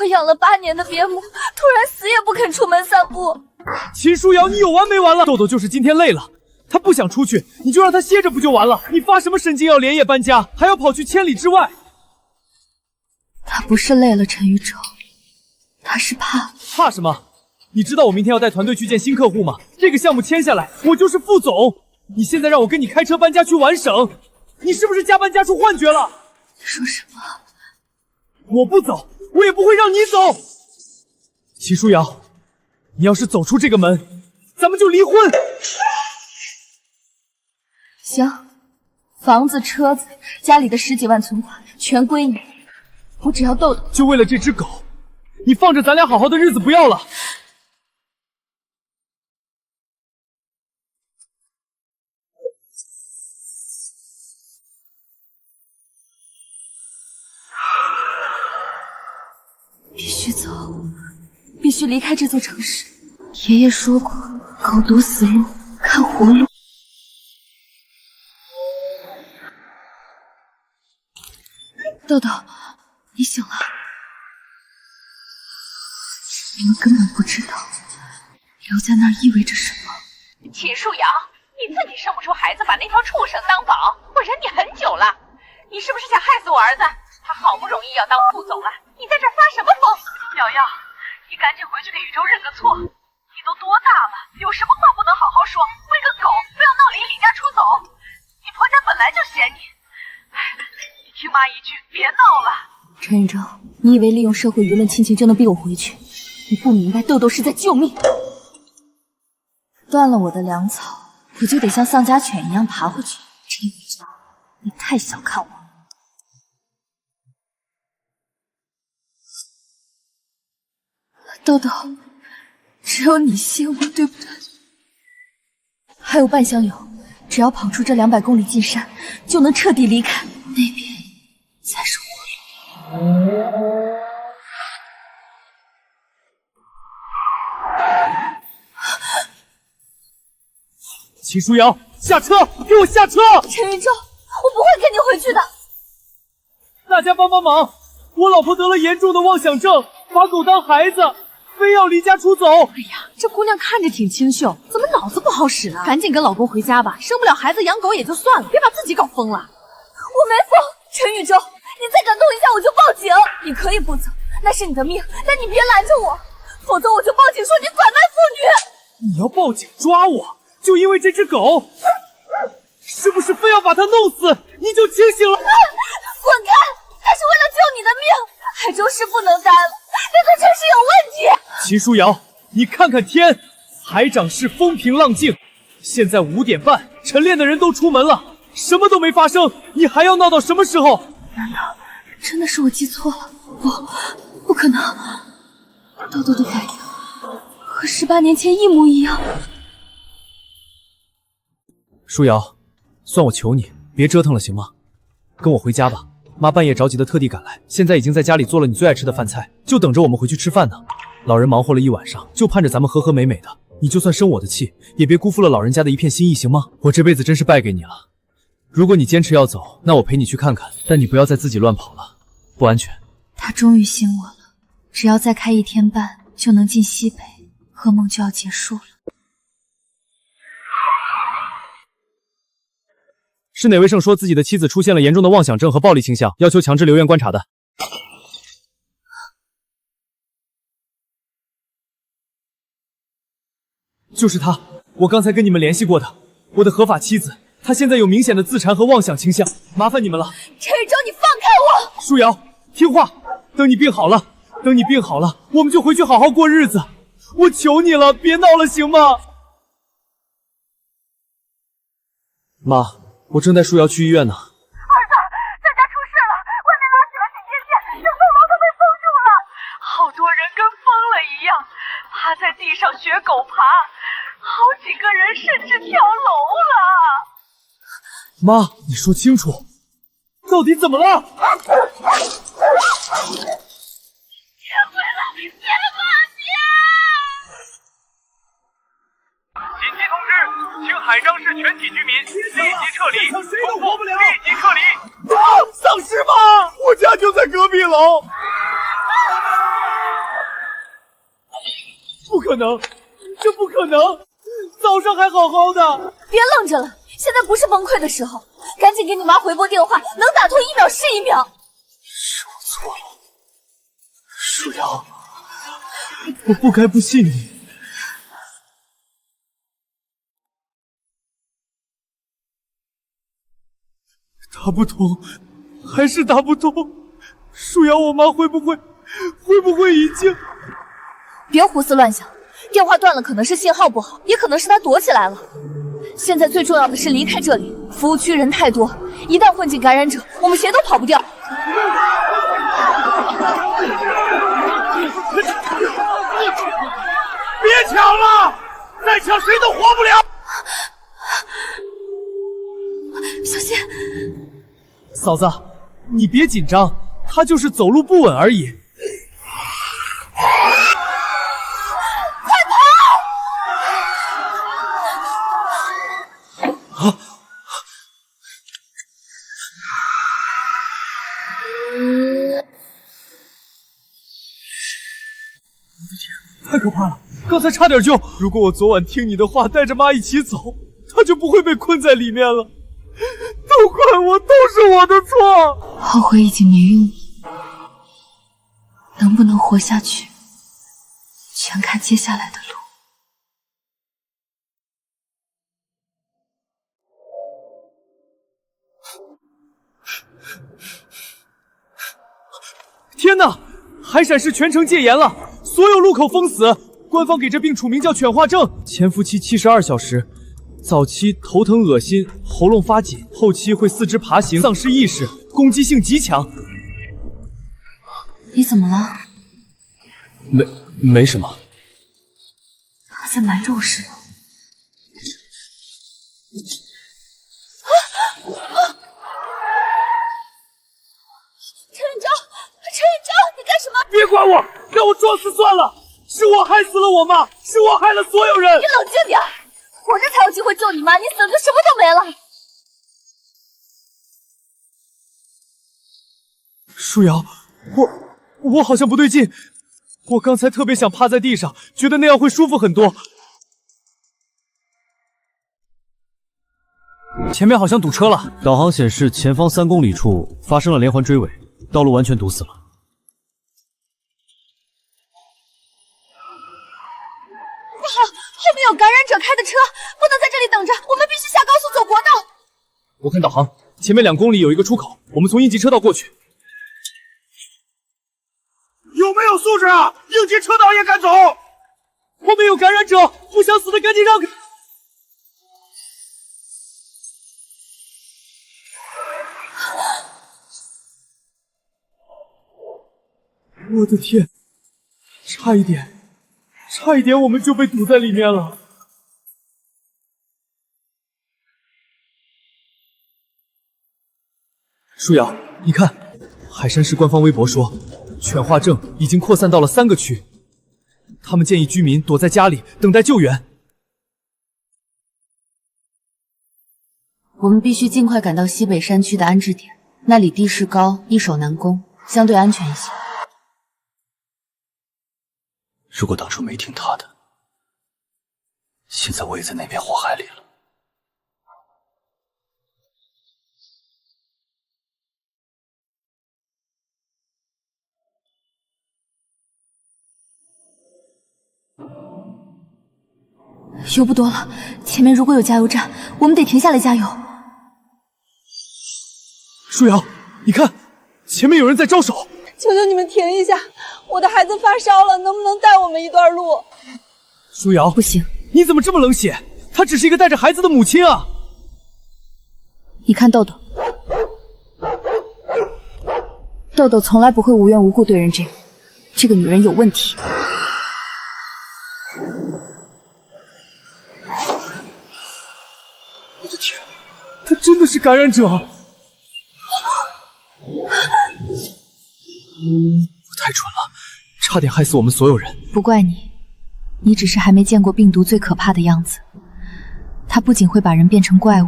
养了8年的边牧，突然死也不肯出门散步。秦书瑶，你有完没完了？豆豆就是今天累了，他不想出去，你就让他歇着不就完了？你发什么神经要连夜搬家，还要跑去千里之外？他不是累了，陈宇宙，他是怕。怕什么？你知道我明天要带团队去见新客户吗？这个项目签下来，我就是副总。你现在让我跟你开车搬家去玩省，你是不是加班加出幻觉了？你说什么？我不走，我也不会让你走。齐书瑶，你要是走出这个门，咱们就离婚。行，房子、车子，家里的10几万存款全归你，我只要豆豆。就为了这只狗，你放着咱俩好好的日子不要了？必须走，必须离开这座城市。爷爷说过，狗堵死路，看活路。豆豆，你醒了。你们根本不知道，留在那儿意味着什么。秦书瑶，你自己生不出孩子，把那条畜生当宝，我忍你很久了。你是不是想害死我儿子？他好不容易要当副总了，你在这儿发什么疯？瑶瑶，你赶紧回去给宇宙认个错。你都多大了，有什么话不能好好说？为个狗非要闹离家出走？你婆家本来就嫌你。你听妈一句，别闹了。陈宇宙，你以为利用社会舆论亲情就能逼我回去？你不明白，豆豆是在救命。断了我的粮草，我就得像丧家犬一样爬回去。陈宇宙，你太小看我了。豆豆，只有你信我，对不对？还有半箱油，只要跑出这200公里进山，就能彻底离开。那边才是活路。秦书瑶，下车！给我下车！陈宇宙，我不会跟你回去的。大家帮帮忙！我老婆得了严重的妄想症，把狗当孩子，非要离家出走。哎呀，这姑娘看着挺清秀，怎么脑子不好使呢？赶紧跟老公回家吧，生不了孩子养狗也就算了，别把自己搞疯了。我没疯，陈宇宙，你再敢动一下我就报警。你可以不走，那是你的命，但你别拦着我，否则我就报警说你拐卖妇女。你要报警抓我，就因为这只狗？是不是非要把它弄死，你就清醒了？滚开！他是为了救你的命，海州市不能待了，这座城市有问题。秦书瑶，你看看天，海长市风平浪静，现在5点半，晨练的人都出门了，什么都没发生，你还要闹到什么时候？难道真的是我记错了？不可能，豆豆的反应和18年前一模一样。书瑶，算我求你，别折腾了行吗？跟我回家吧，妈半夜着急的特地赶来，现在已经在家里做了你最爱吃的饭菜，就等着我们回去吃饭呢。老人忙活了一晚上，就盼着咱们和和美美的，你就算生我的气，也别辜负了老人家的一片心意行吗？我这辈子真是败给你了。如果你坚持要走，那我陪你去看看，但你不要再自己乱跑了，不安全。他终于信我了，只要再开1天半就能进西北，噩梦就要结束了。是哪位圣说自己的妻子出现了严重的妄想症和暴力倾向，要求强制留院观察的？就是他，我刚才跟你们联系过的，我的合法妻子，她现在有明显的自残和妄想倾向，麻烦你们了。陈宇宙，你放开我！书瑶，听话，等你病好了，我们就回去好好过日子。我求你了，别闹了，行吗？妈，我正带书瑶去医院呢。儿子，在家出事了，外面拉起了警戒线，整栋楼都被封住了，好多人跟疯了一样，趴在地上学狗爬，好几个人甚至跳楼了。妈，你说清楚，到底怎么了？别回来，别放弃！紧急通知，请海张市全体居民立即撤离，谁都活不了！立即撤离！丧尸吗？我家就在隔壁楼。好好的。别愣着了，现在不是崩溃的时候，赶紧给你妈回拨电话，能打通1秒是1秒。是我错了，舒瑶，我不该不信你。打不通，还是打不通。舒瑶，我妈会不会已经……别胡思乱想，电话断了可能是信号不好，也可能是她躲起来了。现在最重要的是离开这里，服务区人太多，一旦混进感染者，我们谁都跑不掉。别抢了，再抢谁都活不了。小心！嫂子，你别紧张，他就是走路不稳而已。快跑！啊！太可怕了！刚才差点就……如果我昨晚听你的话，带着妈一起走，她就不会被困在里面了。都怪我，都是我的错。后悔已经没用了，能不能活下去，全看接下来的路。天哪！海陕市全城戒严了，所有路口封死。官方给这病处名叫犬化症，潜伏期72小时。早期头疼恶心，喉咙发紧，后期会四肢爬行，丧失意识，攻击性极强。你怎么了？没什么。好像蛮重视的。陈远章，你干什么？别管我，让我撞死算了。是我害死了我妈，是我害了所有人。你冷静点，活着才有机会救你妈，你死了就什么都没了。舒瑶，我好像不对劲，我刚才特别想趴在地上，觉得那样会舒服很多。前面好像堵车了，导航显示前方3公里处发生了连环追尾，道路完全堵死了。不好，后面有感染者开的车，不能在这里等着，我们必须下高速走国道。我看导航，前面2公里有一个出口，我们从应急车道过去。有没有素质啊？应急车道也敢走？后面有感染者，不想死的赶紧让开！我的天，差一点我们就被堵在里面了。舒瑶，你看，海山市官方微博说，犬化症已经扩散到了3个区，他们建议居民躲在家里等待救援。我们必须尽快赶到西北山区的安置点，那里地势高，易守难攻，相对安全一些。如果当初没听他的，现在我也在那片火海里了。油不多了，前面如果有加油站，我们得停下来加油。舒瑶，你看，前面有人在招手。求求你们停一下，我的孩子发烧了，能不能带我们一段路？舒瑶，不行，你怎么这么冷血？她只是一个带着孩子的母亲啊！你看豆豆，豆豆从来不会无缘无故对人这样，这个女人有问题。我的天，她真的是感染者！我太蠢了，差点害死我们所有人。不怪你，你只是还没见过病毒最可怕的样子。它不仅会把人变成怪物，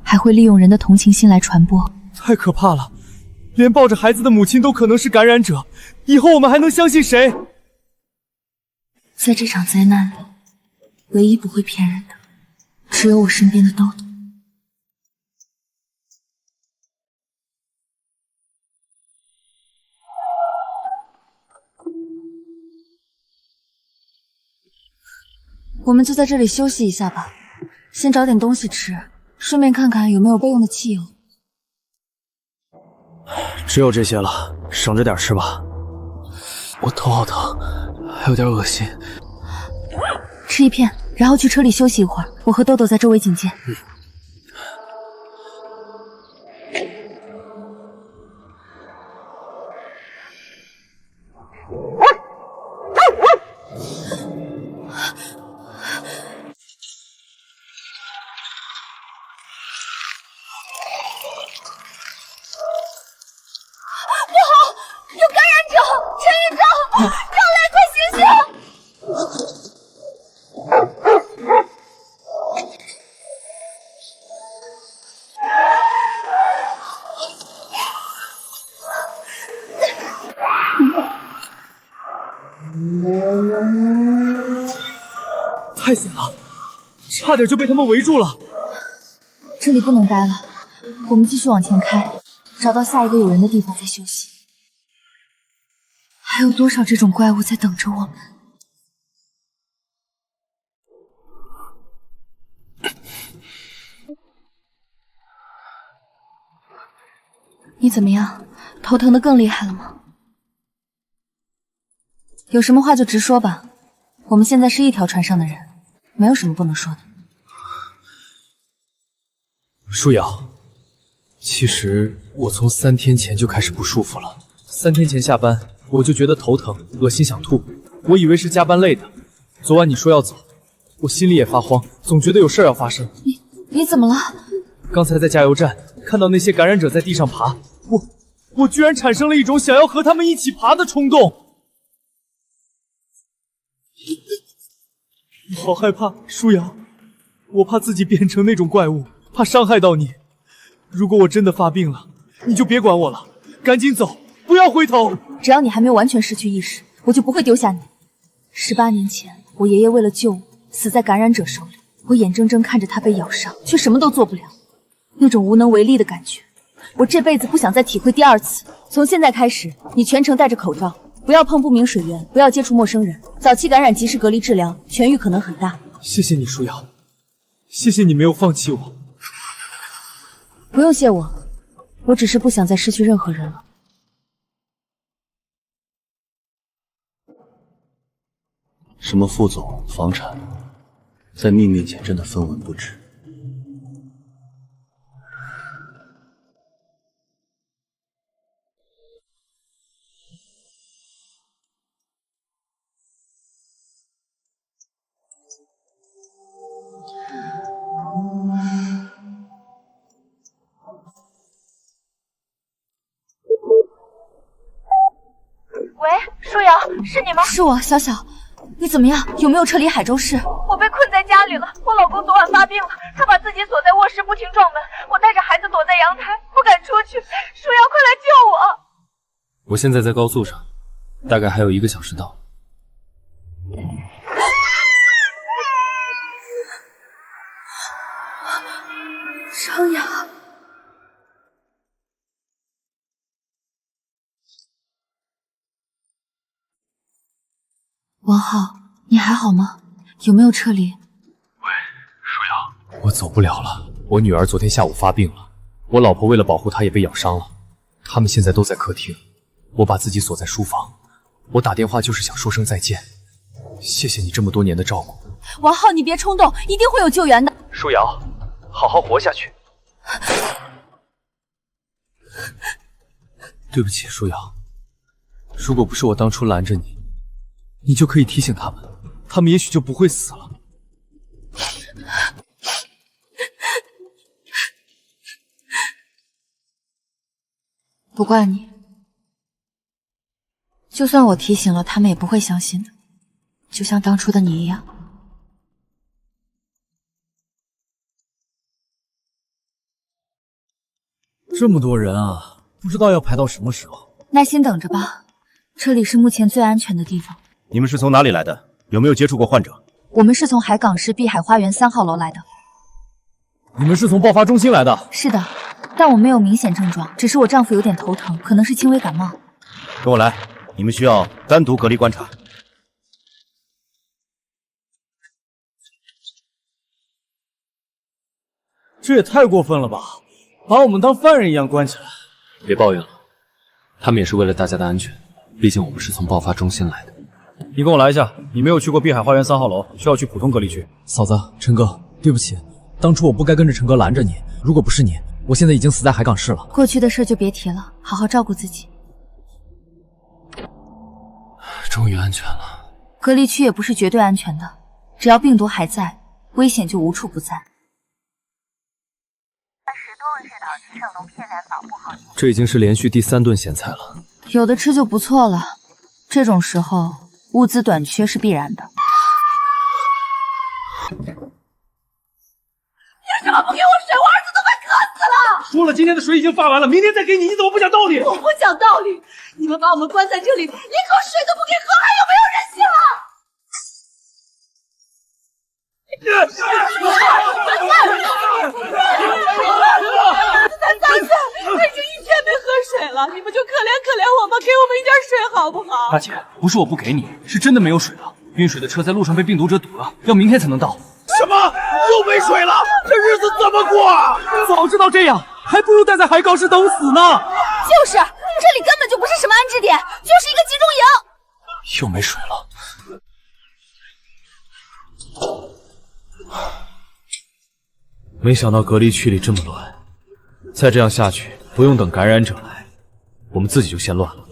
还会利用人的同情心来传播。太可怕了，连抱着孩子的母亲都可能是感染者，以后我们还能相信谁？在这场灾难里，唯一不会骗人的，只有我身边的豆豆。我们就在这里休息一下吧，先找点东西吃，顺便看看有没有备用的汽油。只有这些了，省着点吃吧。我头好疼，还有点恶心。吃一片，然后去车里休息一会儿，我和豆豆在周围警戒。太险了，差点就被他们围住了。这里不能待了，我们继续往前开，找到下一个有人的地方再休息。还有多少这种怪物在等着我们？你怎么样？头疼的更厉害了吗？有什么话就直说吧，我们现在是一条船上的人，没有什么不能说的。舒瑶，其实我从3天前就开始不舒服了。3天前下班，我就觉得头疼、恶心、想吐，我以为是加班累的。昨晚你说要走，我心里也发慌，总觉得有事要发生。你怎么了？刚才在加油站看到那些感染者在地上爬，我居然产生了一种想要和他们一起爬的冲动。我好害怕，舒瑶，我怕自己变成那种怪物，怕伤害到你。如果我真的发病了，你就别管我了，赶紧走，不要回头。只要你还没有完全失去意识，我就不会丢下你。18年前，我爷爷为了救我，死在感染者手里，我眼睁睁看着他被咬伤，却什么都做不了，那种无能为力的感觉，我这辈子不想再体会第二次。从现在开始，你全程戴着口罩，不要碰不明水源，不要接触陌生人，早期感染及时隔离治疗，痊愈可能很大。谢谢你，舒瑶，谢谢你没有放弃我。不用谢我，我只是不想再失去任何人了。什么副总、房产，在命面前真的分文不值。喂，舒瑶，是你吗？是我，小小，你怎么样？有没有撤离海州市？我被困在家里了，我老公昨晚发病了，他把自己锁在卧室，不停撞门，我带着孩子躲在阳台，不敢出去。舒瑶，快来救我！我现在在高速上，大概还有1个小时到。张扬，王浩，你还好吗？有没有撤离？喂，舒瑶，我走不了了，我女儿昨天下午发病了，我老婆为了保护她也被咬伤了，他们现在都在客厅，我把自己锁在书房，我打电话就是想说声再见，谢谢你这么多年的照顾。王浩，你别冲动，一定会有救援的。舒瑶，好好活下去。对不起，舒瑶，如果不是我当初拦着你，你就可以提醒他们，他们也许就不会死了。不怪你，就算我提醒了，他们也不会相信的，就像当初的你一样。这么多人啊，不知道要排到什么时候。耐心等着吧，这里是目前最安全的地方。你们是从哪里来的？有没有接触过患者？我们是从海港市碧海花园3号楼来的。你们是从爆发中心来的？是的，但我没有明显症状，只是我丈夫有点头疼，可能是轻微感冒。跟我来，你们需要单独隔离观察。这也太过分了吧！把我们当犯人一样关起来。别抱怨了，他们也是为了大家的安全，毕竟我们是从爆发中心来的。你跟我来一下，你没有去过碧海花园3号楼，需要去普通隔离区。嫂子，陈哥，对不起，当初我不该跟着陈哥拦着你，如果不是你，我现在已经死在海港市了。过去的事就别提了，好好照顾自己。终于安全了。隔离区也不是绝对安全的，只要病毒还在，危险就无处不在。这已经是连续第3顿咸菜了，有的吃就不错了。这种时候，物资短缺是必然的。凭什么不给我水？我儿子都快渴死了！说了今天的水已经发完了，明天再给你，你怎么不讲道理？我不讲道理，你们把我们关在这里，连口水都不给喝，还有没有人性了？才3岁，他已经1天没喝水了，你们就可怜可怜我吧，给我们一点水好不好？大姐，不是我不给你，是真的没有水了。运水的车在路上被病毒者堵了，要明天才能到。什么？又没水了？这日子怎么过啊？早知道这样，还不如待在海港市等死呢。就是，这里根本就不是什么安置点，就是一个集中营。又没水了。没想到隔离区里这么乱，再这样下去，不用等感染者来，我们自己就先乱了。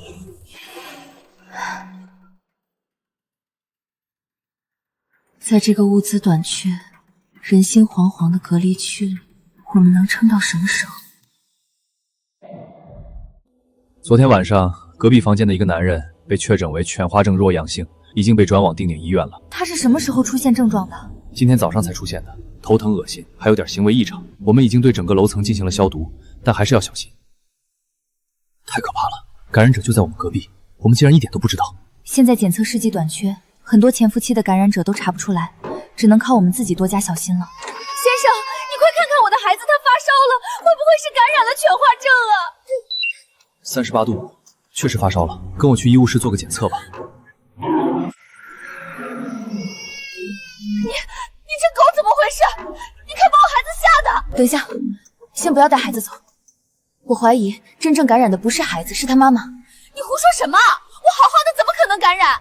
在这个物资短缺、人心惶惶的隔离区里，我们能撑到什么时候？昨天晚上，隔壁房间的一个男人被确诊为犬化症弱阳性，已经被转往定点医院了。他是什么时候出现症状的？今天早上才出现的，头疼、恶心，还有点行为异常。我们已经对整个楼层进行了消毒，但还是要小心。太可怕了，感染者就在我们隔壁，我们竟然一点都不知道。现在检测试剂短缺，很多潜伏期的感染者都查不出来，只能靠我们自己多加小心了。先生，你快看看我的孩子，他发烧了，会不会是感染了犬化症啊？ 38度5，确实发烧了，跟我去医务室做个检测吧。你这狗怎么回事？你看把我孩子吓的！等一下，先不要带孩子走。我怀疑真正感染的不是孩子，是他妈妈。你胡说什么？我好好的怎么可能感染？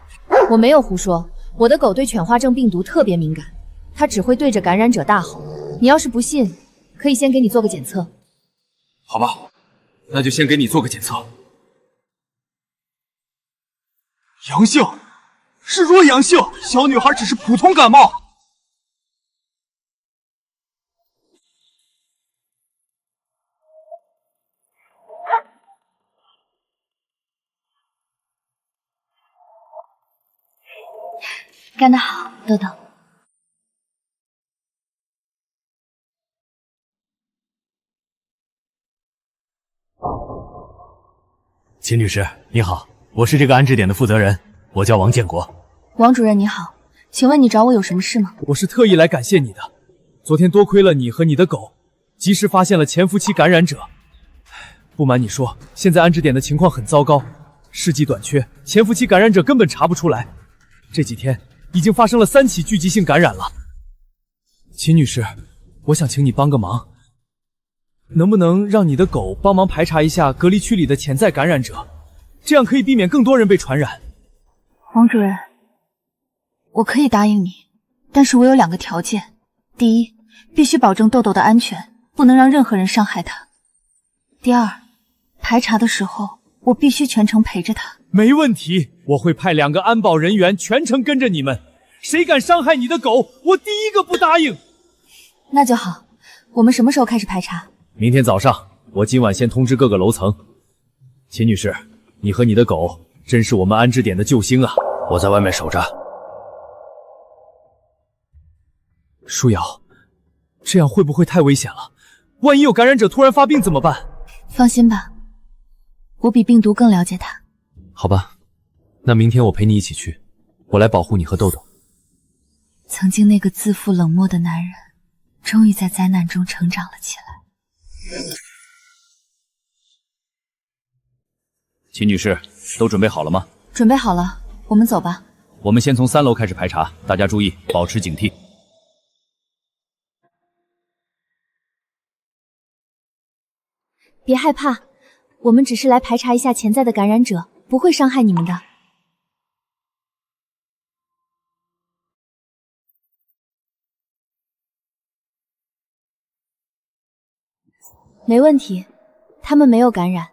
我没有胡说，我的狗对犬化症病毒特别敏感，它只会对着感染者大吼。你要是不信，可以先给你做个检测。好吧，那就先给你做个检测。阳性，是弱阳性，小女孩只是普通感冒。干得好，豆豆。秦律师，你好，我是这个安置点的负责人，我叫王建国。王主任你好，请问你找我有什么事吗？我是特意来感谢你的。昨天多亏了你和你的狗，及时发现了潜伏期感染者。不瞒你说，现在安置点的情况很糟糕，试剂短缺，潜伏期感染者根本查不出来。这几天已经发生了3起聚集性感染了。秦女士，我想请你帮个忙，能不能让你的狗帮忙排查一下隔离区里的潜在感染者，这样可以避免更多人被传染。王主任，我可以答应你，但是我有2个条件。第一，必须保证豆豆的安全，不能让任何人伤害他。第二，排查的时候我必须全程陪着他。没问题，我会派2个安保人员全程跟着你们，谁敢伤害你的狗，我第一个不答应。那就好，我们什么时候开始排查？明天早上，我今晚先通知各个楼层。秦女士，你和你的狗真是我们安置点的救星啊！我在外面守着。舒瑶，这样会不会太危险了？万一有感染者突然发病怎么办？放心吧，我比病毒更了解它。好吧，那明天我陪你一起去，我来保护你和豆豆。曾经那个自负冷漠的男人，终于在灾难中成长了起来。秦女士，都准备好了吗？准备好了，我们走吧。我们先从3楼开始排查，大家注意，保持警惕。别害怕，我们只是来排查一下潜在的感染者，不会伤害你们的。没问题，他们没有感染。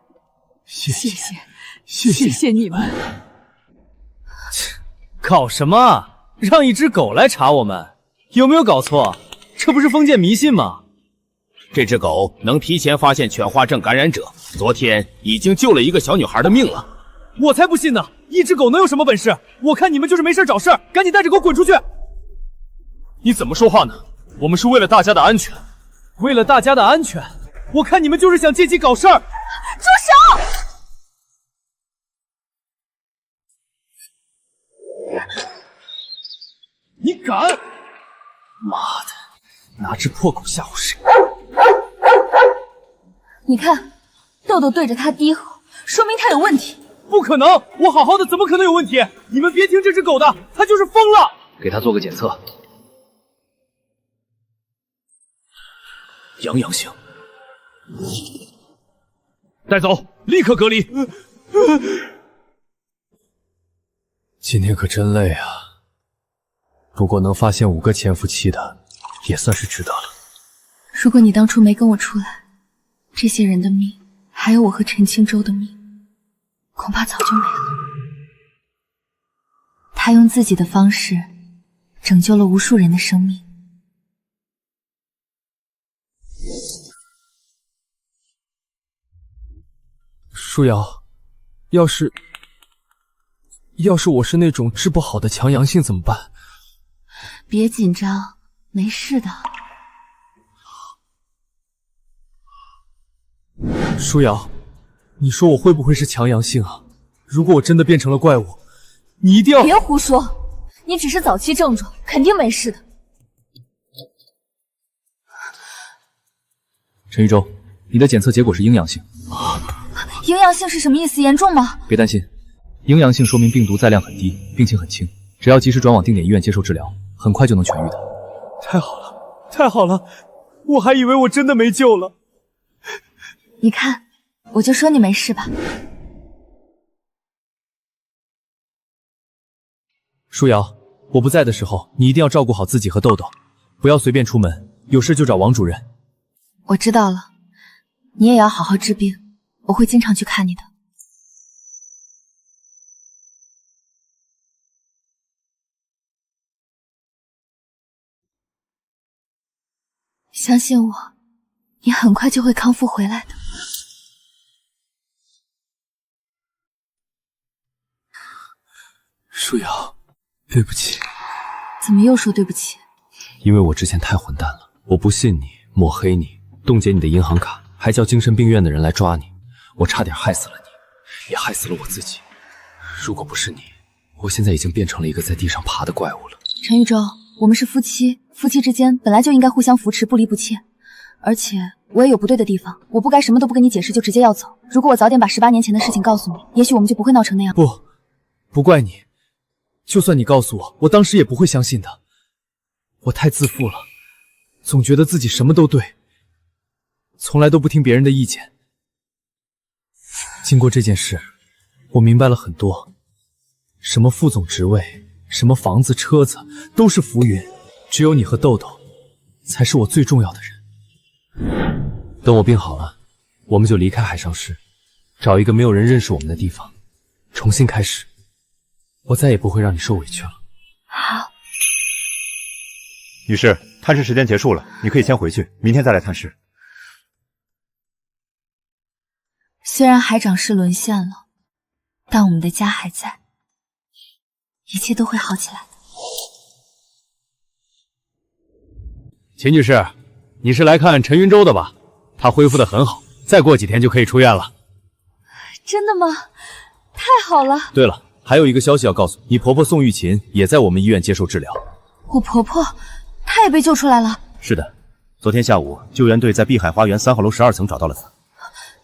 谢谢你们。搞什么？让一只狗来查我们，有没有搞错？这不是封建迷信吗？这只狗能提前发现犬化症感染者，昨天已经救了一个小女孩的命了。我才不信呢！一只狗能有什么本事？我看你们就是没事找事儿，赶紧带着狗滚出去！你怎么说话呢？我们是为了大家的安全。为了大家的安全，我看你们就是想借机搞事儿！住手！你敢！妈的，拿只破狗吓唬谁？你看，豆豆对着他低吼，说明他有问题。不可能，我好好的怎么可能有问题？你们别听这只狗的，它就是疯了。给它做个检测，阳性，带走，立刻隔离。今天可真累啊，不过能发现5个潜伏期的，也算是值得了。如果你当初没跟我出来，这些人的命，还有我和陈清舟的命，恐怕早就没了。他用自己的方式拯救了无数人的生命。舒瑶，要是我是那种治不好的强阳性怎么办？别紧张，没事的。舒瑶，你说我会不会是强阳性啊？如果我真的变成了怪物，你一定要……别胡说，你只是早期症状，肯定没事的。陈玉洲，你的检测结果是阴阳性。阴阳性是什么意思？严重吗？别担心，阴阳性说明病毒载量很低，病情很轻，只要及时转往定点医院接受治疗，很快就能痊愈的。太好了，太好了，我还以为我真的没救了。你看，我就说你没事吧。舒瑶，我不在的时候，你一定要照顾好自己和豆豆，不要随便出门，有事就找王主任。我知道了，你也要好好治病，我会经常去看你的。相信我，你很快就会康复回来的。舒瑶，对不起。怎么又说对不起？因为我之前太混蛋了，我不信你，抹黑你，冻结你的银行卡，还叫精神病院的人来抓你，我差点害死了你，也害死了我自己。如果不是你，我现在已经变成了一个在地上爬的怪物了。陈玉洲，我们是夫妻，夫妻之间本来就应该互相扶持，不离不弃。而且我也有不对的地方，我不该什么都不跟你解释就直接要走。如果我早点把18年前的事情告诉你，也许我们就不会闹成那样。不怪你，就算你告诉我，我当时也不会相信的。我太自负了，总觉得自己什么都对，从来都不听别人的意见。经过这件事，我明白了很多，什么副总职位，什么房子车子都是浮云，只有你和豆豆才是我最重要的人。等我病好了，我们就离开海上市，找一个没有人认识我们的地方，重新开始。我再也不会让你受委屈了。好。女士，探视时间结束了，你可以先回去，明天再来探视。虽然海长室沦陷了，但我们的家还在，一切都会好起来的。秦女士，你是来看陈云洲的吧？他恢复得很好，再过几天就可以出院了。真的吗？太好了。对了，还有一个消息要告诉你，你婆婆宋玉琴也在我们医院接受治疗。我婆婆，她也被救出来了。是的，昨天下午，救援队在碧海花园3号楼12层找到了他。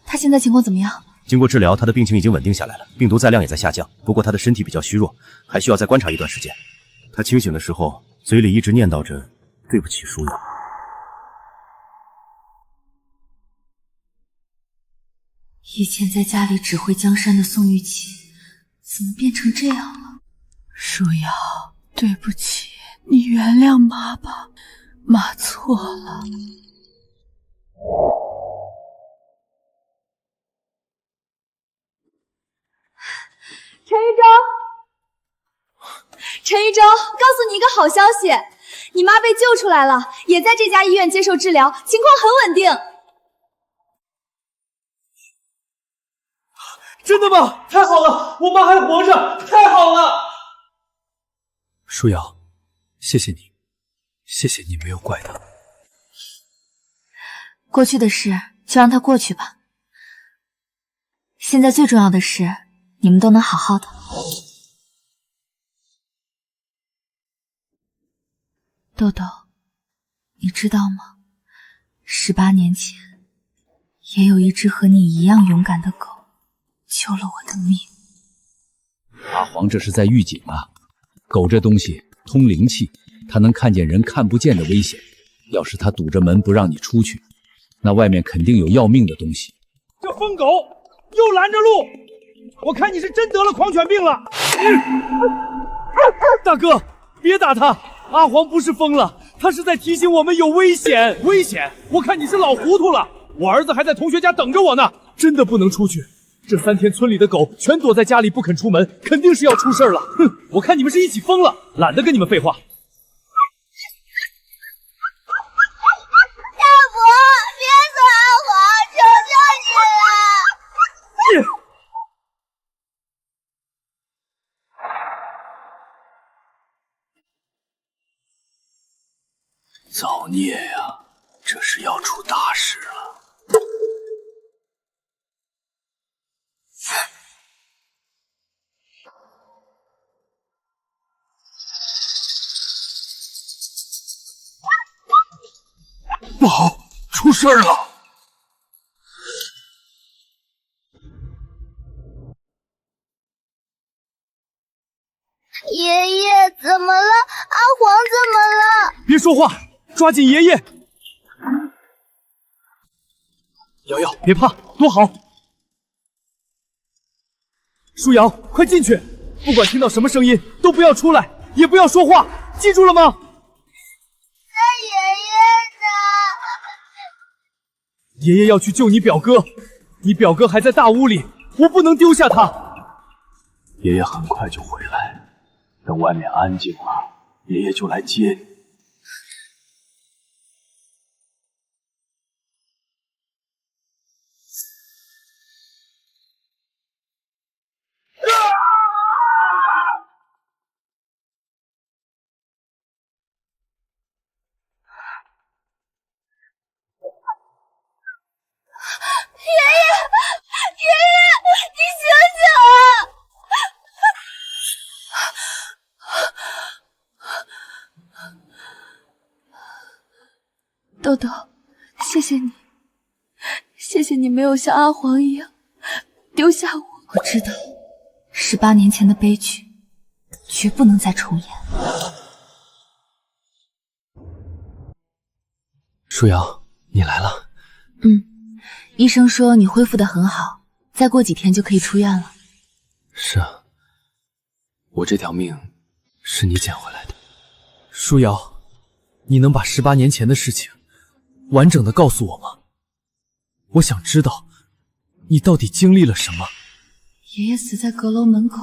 他现在情况怎么样？经过治疗，他的病情已经稳定下来了，病毒载量也在下降。不过他的身体比较虚弱，还需要再观察一段时间。他清醒的时候，嘴里一直念叨着“对不起，舒瑶”。以前在家里指挥江山的宋玉琪，怎么变成这样了？舒瑶，对不起，你原谅妈吧，妈错了。陈玉洲，告诉你一个好消息，你妈被救出来了，也在这家医院接受治疗，情况很稳定。真的吗？太好了，我妈还活着，太好了！舒瑶，谢谢你，谢谢你没有怪她。过去的事就让它过去吧。现在最重要的是，你们都能好好的。豆豆，你知道吗？18年前，也有一只和你一样勇敢的狗，救了我的命。阿黄这是在预警啊！狗这东西通灵气，它能看见人看不见的危险。要是它堵着门不让你出去，那外面肯定有要命的东西。这疯狗又拦着路，我看你是真得了狂犬病了。大哥，别打他！阿黄不是疯了，他是在提醒我们有危险。危险？我看你是老糊涂了。我儿子还在同学家等着我呢，真的不能出去。这3天村里的狗全躲在家里不肯出门，肯定是要出事了。哼，我看你们是一起疯了，懒得跟你们废话。大伯，别走阿黄，求求你了！造孽呀，这是要出大事了。不好，出事了！爷爷怎么了？阿黄怎么了？别说话，抓紧爷爷！瑶瑶，别怕，躲好。舒瑶，快进去！不管听到什么声音，都不要出来，也不要说话，记住了吗？那爷爷呢？爷爷要去救你表哥，你表哥还在大屋里，我不能丢下他。爷爷很快就回来，等外面安静了，爷爷就来接你。豆豆，谢谢你，谢谢你没有像阿黄一样丢下我。我知道，18年前的悲剧绝不能再重演。舒瑶，你来了。医生说你恢复得很好，再过几天就可以出院了。是啊，我这条命是你捡回来的。舒瑶，你能把18年前的事情完整的告诉我吗？我想知道你到底经历了什么。爷爷死在阁楼门口，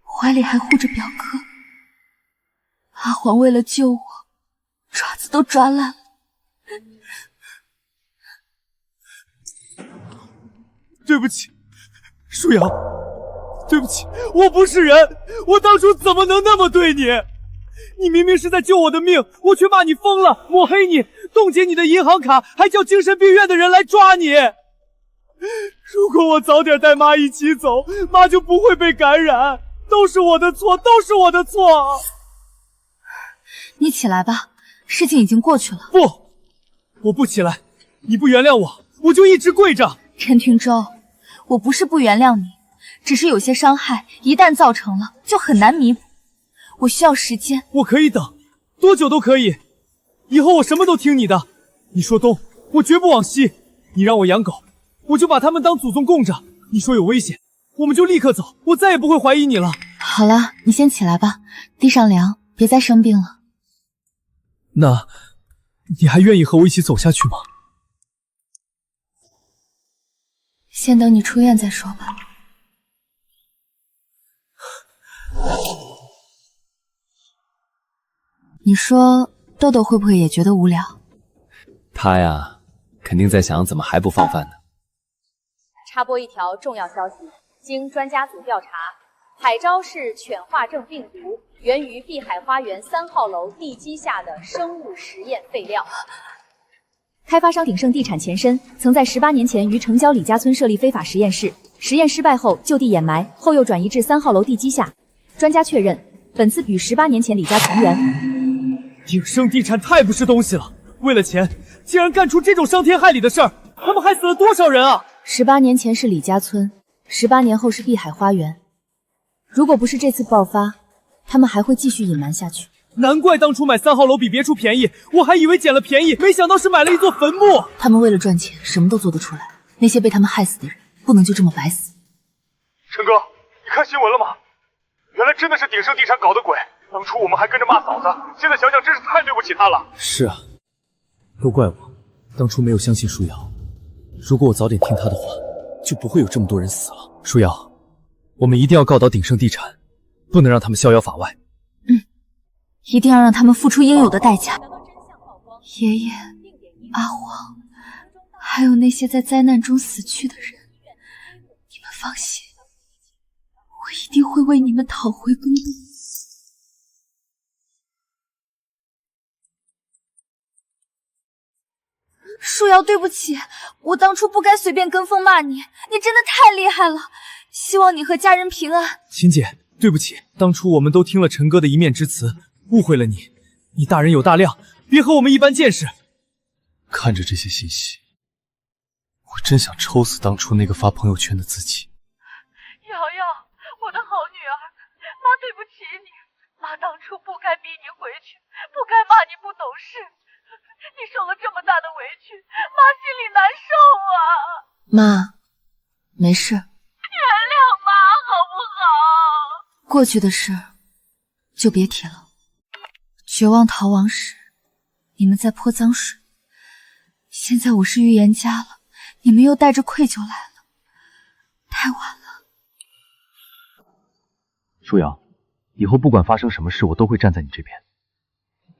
怀里还护着表哥。阿黄为了救我，爪子都抓烂了。对不起，舒瑶，对不起，我不是人，我当初怎么能那么对你？你明明是在救我的命，我却骂你疯了，抹黑你，冻结你的银行卡，还叫精神病院的人来抓你。如果我早点带妈一起走，妈就不会被感染。都是我的错，都是我的错。你起来吧，事情已经过去了。不，我不起来，你不原谅我，我就一直跪着。陈廷舟，我不是不原谅你，只是有些伤害一旦造成了，就很难弥补。我需要时间。我可以等，多久都可以。以后我什么都听你的。你说东，我绝不往西。你让我养狗，我就把它们当祖宗供着。你说有危险，我们就立刻走，我再也不会怀疑你了。好了，你先起来吧，地上凉，别再生病了。那，你还愿意和我一起走下去吗？先等你出院再说吧。你说豆豆会不会也觉得无聊？他呀，肯定在想怎么还不放饭呢。插播一条重要消息，经专家组调查，海昭氏犬化症病毒源于碧海花园3号楼地基下的生物实验废料。开发商鼎盛地产前身曾在18年前于城郊李家村设立非法实验室，实验失败后就地掩埋，后又转移至3号楼地基下。专家确认，本次与18年前李家同源。鼎盛地产太不是东西了，为了钱竟然干出这种伤天害理的事儿，他们害死了多少人啊！18年前是李家村，18年后是碧海花园。如果不是这次爆发，他们还会继续隐瞒下去。难怪当初买3号楼比别处便宜，我还以为捡了便宜，没想到是买了一座坟墓。他们为了赚钱，什么都做得出来。那些被他们害死的人，不能就这么白死。陈哥，你看新闻了吗？原来真的是鼎盛地产搞的鬼。当初我们还跟着骂嫂子，现在想想真是太对不起他了。是啊，都怪我，当初没有相信舒瑶。如果我早点听他的话，就不会有这么多人死了。舒瑶，我们一定要告倒鼎盛地产，不能让他们逍遥法外。一定要让他们付出应有的代价。爷爷、阿黄，还有那些在灾难中死去的人，你们放心，我一定会为你们讨回公道。舒瑶，对不起，我当初不该随便跟风骂你，你真的太厉害了。希望你和家人平安。秦姐，对不起，当初我们都听了陈哥的一面之词，误会了你。你大人有大量，别和我们一般见识。看着这些信息，我真想抽死当初那个发朋友圈的自己。瑶瑶，我的好女儿，妈对不起你，妈当初不该逼你回去，不该骂你不懂事，你受了这么大的委屈，妈心里难受啊。妈，没事，原谅妈好不好？过去的事就别提了。绝望逃亡时，你们在泼脏水，现在我是预言家了，你们又带着愧疚来了，太晚了。舒瑶，以后不管发生什么事，我都会站在你这边，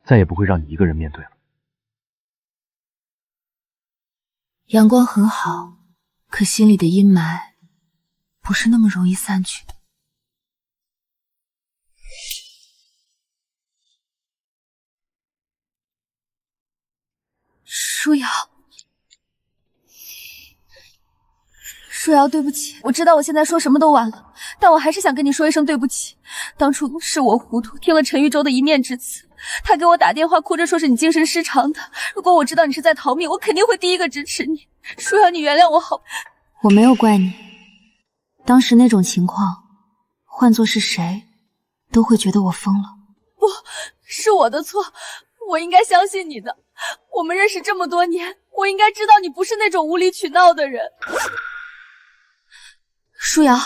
再也不会让你一个人面对了。阳光很好，可心里的阴霾不是那么容易散去的。舒瑶，舒瑶，对不起，我知道我现在说什么都晚了，但我还是想跟你说一声对不起。当初是我糊涂，听了陈玉洲的一面之词，他给我打电话，哭着说是你精神失常的。如果我知道你是在逃命，我肯定会第一个支持你。舒瑶，你原谅我好。我没有怪你，当时那种情况，换作是谁，都会觉得我疯了。不是我的错，我应该相信你的。我们认识这么多年，我应该知道你不是那种无理取闹的人。舒瑶，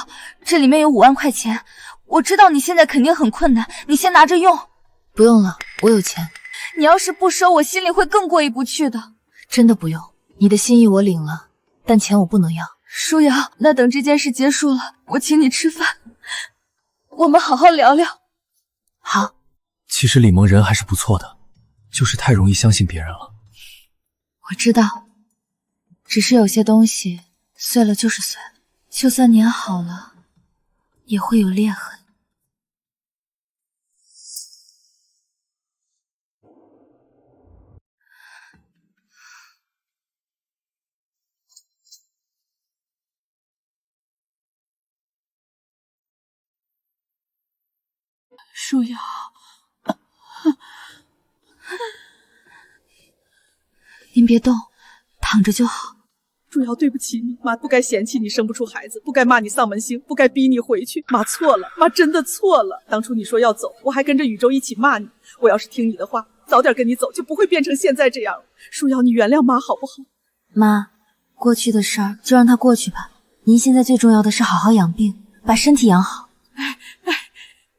这里面有5万块钱，我知道你现在肯定很困难，你先拿着用。不用了，我有钱。你要是不收，我心里会更过意不去的。真的不用，你的心意我领了，但钱我不能要。舒瑶，那等这件事结束了，我请你吃饭，我们好好聊聊。好。其实李萌人还是不错的，就是太容易相信别人了。我知道，只是有些东西碎了就是碎了，就算粘好了，也会有裂痕。舒瑶，您别动，躺着就好。主要对不起你，妈不该嫌弃你生不出孩子，不该骂你丧门星，不该逼你回去。妈错了，妈真的错了。当初你说要走，我还跟着宇宙一起骂你。我要是听你的话，早点跟你走，就不会变成现在这样了。恕要你原谅妈好不好？妈，过去的事儿就让它过去吧。您现在最重要的是好好养病，把身体养好。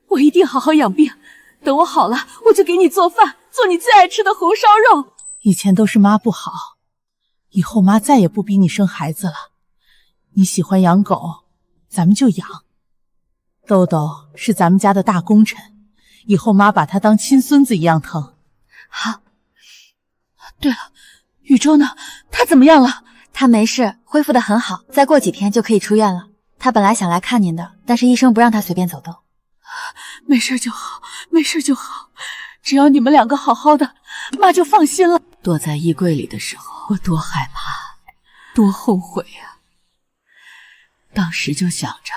我一定好好养病，等我好了，我就给你做饭，做你最爱吃的红烧肉。以前都是妈不好，以后妈再也不逼你生孩子了。你喜欢养狗，咱们就养。豆豆是咱们家的大功臣，以后妈把他当亲孙子一样疼。好。对了，宇宙呢？他怎么样了？他没事，恢复得很好，再过几天就可以出院了。他本来想来看您的，但是医生不让他随便走动。没事就好，没事就好，只要你们两个好好的，妈就放心了。躲在衣柜里的时候，我多害怕，多后悔啊！当时就想着，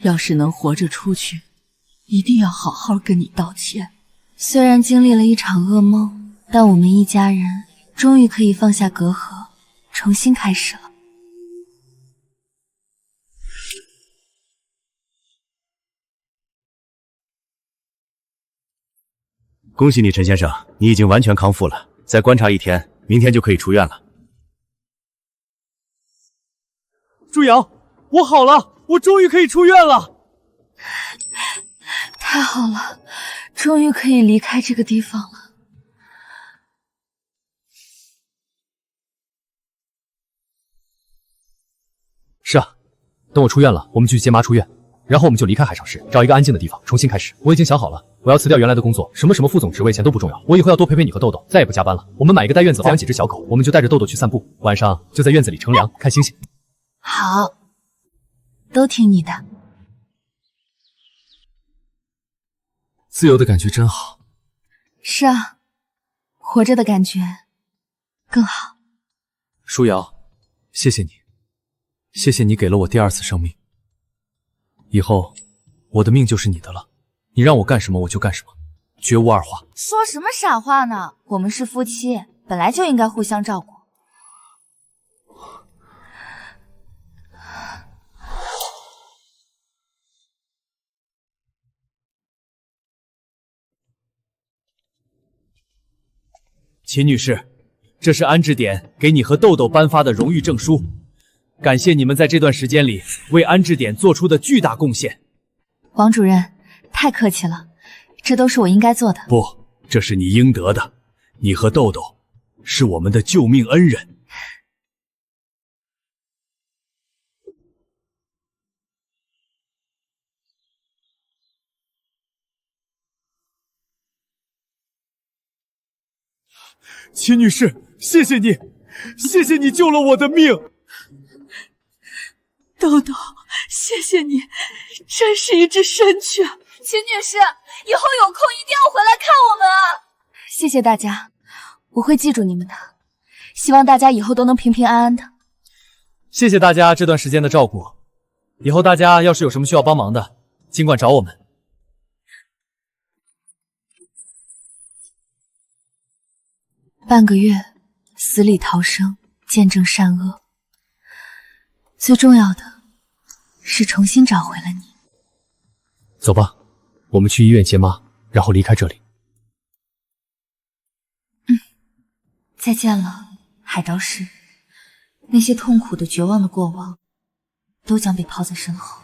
要是能活着出去，一定要好好跟你道歉。虽然经历了一场噩梦，但我们一家人终于可以放下隔阂，重新开始了。恭喜你，陈先生，你已经完全康复了，再观察1天，明天就可以出院了。朱瑶，我好了，我终于可以出院了。太好了，终于可以离开这个地方了。是啊，等我出院了，我们去接妈出院，然后我们就离开海上市，找一个安静的地方重新开始。我已经想好了，我要辞掉原来的工作，什么副总职位钱都不重要，我以后要多陪陪你和豆豆，再也不加班了。我们买一个带院子，养几只小狗，我们就带着豆豆去散步，晚上就在院子里乘凉看星星。好，都听你的。自由的感觉真好。是啊，活着的感觉更好。舒瑶，谢谢你，谢谢你给了我第2次生命。以后我的命就是你的了，你让我干什么我就干什么，绝无二话。说什么傻话呢？我们是夫妻，本来就应该互相照顾。秦女士，这是安置点给你和豆豆颁发的荣誉证书，感谢你们在这段时间里为安置点做出的巨大贡献。王主任，太客气了，这都是我应该做的。不，这是你应得的。你和豆豆是我们的救命恩人。秦女士，谢谢你，谢谢你救了我的命。豆豆，谢谢你，真是一只神犬。秦女士，以后有空一定要回来看我们啊！谢谢大家，我会记住你们的，希望大家以后都能平平安安的。谢谢大家这段时间的照顾，以后大家要是有什么需要帮忙的，尽管找我们。半个月，死里逃生，见证善恶。最重要的是重新找回了你。走吧，我们去医院接妈，然后离开这里。再见了，海昭氏。那些痛苦的、绝望的过往，都将被抛在身后。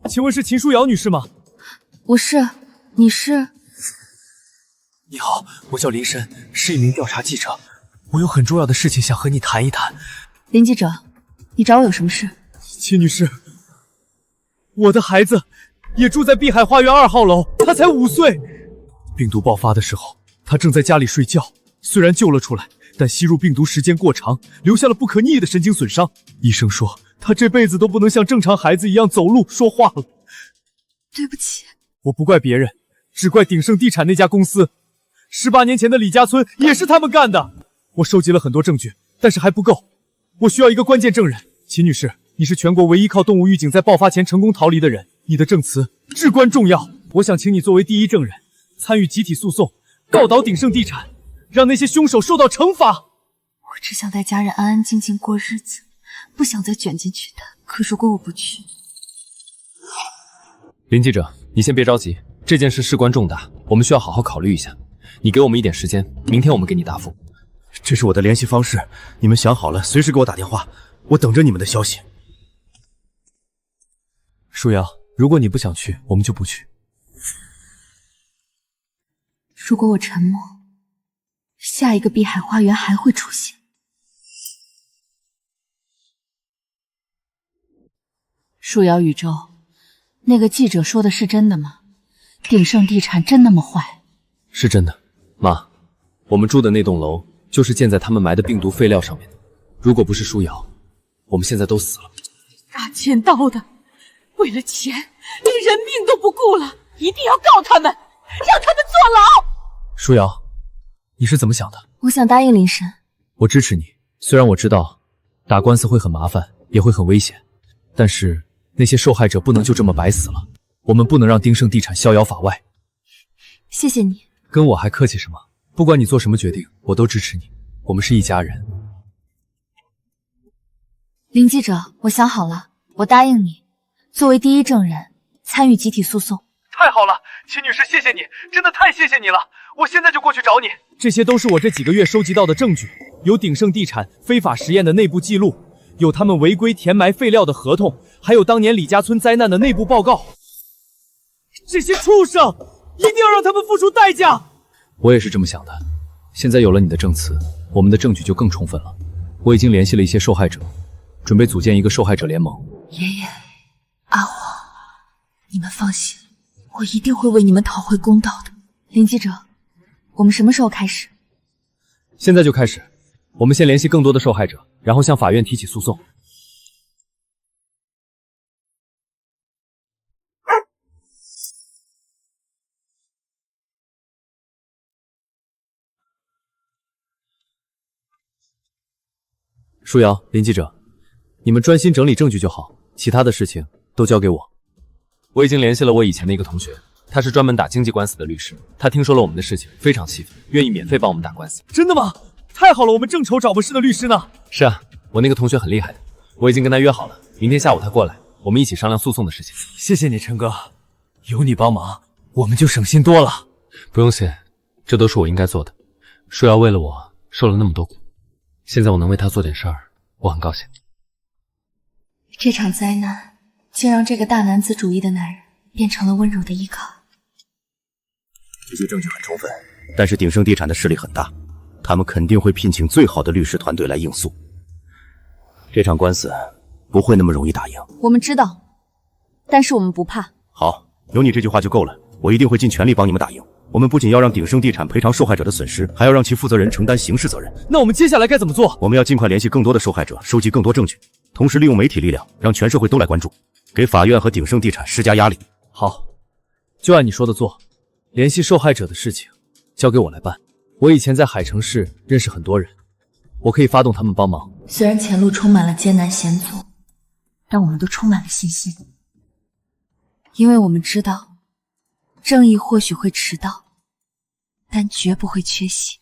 请问是秦舒瑶女士吗？我是，你是？你好，我叫林深，是一名调查记者，我有很重要的事情想和你谈一谈。林记者，你找我有什么事？秦女士，我的孩子也住在碧海花园2号楼，他才5岁。病毒爆发的时候，他正在家里睡觉，虽然救了出来，但吸入病毒时间过长，留下了不可逆的神经损伤。医生说他这辈子都不能像正常孩子一样走路说话了。对不起，我不怪别人，只怪鼎盛地产那家公司。18年前的李家村也是他们干的。我收集了很多证据，但是还不够，我需要一个关键证人。秦女士，你是全国唯一靠动物预警在爆发前成功逃离的人，你的证词至关重要。我想请你作为第一证人，参与集体诉讼，告倒鼎盛地产，让那些凶手受到惩罚。我只想带家人安安静静过日子，不想再卷进去的。可如果我不去，林记者，你先别着急，这件事事关重大，我们需要好好考虑一下。你给我们一点时间，明天我们给你答复。这是我的联系方式，你们想好了，随时给我打电话，我等着你们的消息。舒瑶，如果你不想去，我们就不去。如果我沉默，下一个碧海花园还会出现。树摇宇宙，那个记者说的是真的吗？鼎盛地产真那么坏？是真的，妈，我们住的那栋楼就是建在他们埋的病毒废料上面的。如果不是舒瑶，我们现在都死了。大奸大的，为了钱连人命都不顾了，一定要告他们，让他们坐牢。舒瑶，你是怎么想的？我想答应林神，我支持你。虽然我知道打官司会很麻烦，也会很危险，但是那些受害者不能就这么白死了。我们不能让丁盛地产逍遥法外。谢谢你。跟我还客气什么？不管你做什么决定，我都支持你。我们是一家人。林记者，我想好了，我答应你，作为第一证人参与集体诉讼。太好了，秦女士，谢谢你，真的太谢谢你了，我现在就过去找你。这些都是我这几个月收集到的证据，有鼎盛地产非法实验的内部记录，有他们违规填埋废料的合同，还有当年李家村灾难的内部报告。这些畜生，一定要让他们付出代价！我也是这么想的。现在有了你的证词，我们的证据就更充分了。我已经联系了一些受害者，准备组建一个受害者联盟。爷爷，阿黄，你们放心，我一定会为你们讨回公道的。林记者，我们什么时候开始？现在就开始。我们先联系更多的受害者，然后向法院提起诉讼。舒瑶、林记者，你们专心整理证据就好，其他的事情都交给我。我已经联系了我以前的一个同学，他是专门打经济官司的律师，他听说了我们的事情，非常气愤，愿意免费帮我们打官司。真的吗？太好了，我们正愁找不是的律师呢。是啊，我那个同学很厉害的，我已经跟他约好了，明天下午他过来，我们一起商量诉讼的事情。谢谢你，陈哥，有你帮忙，我们就省心多了。不用谢，这都是我应该做的。舒瑶为了我受了那么多苦，现在我能为他做点事儿，我很高兴。这场灾难竟让这个大男子主义的男人变成了温柔的依靠。这些证据很充分，但是鼎盛地产的势力很大，他们肯定会聘请最好的律师团队来应诉。这场官司不会那么容易打赢。我们知道，但是我们不怕。好，有你这句话就够了，我一定会尽全力帮你们打赢。我们不仅要让鼎盛地产赔偿受害者的损失，还要让其负责人承担刑事责任。那我们接下来该怎么做？我们要尽快联系更多的受害者，收集更多证据，同时利用媒体力量，让全社会都来关注，给法院和鼎盛地产施加压力。好，就按你说的做。联系受害者的事情交给我来办。我以前在海城市认识很多人，我可以发动他们帮忙。虽然前路充满了艰难险阻，但我们都充满了信心，因为我们知道正义或许会迟到，但绝不会缺席。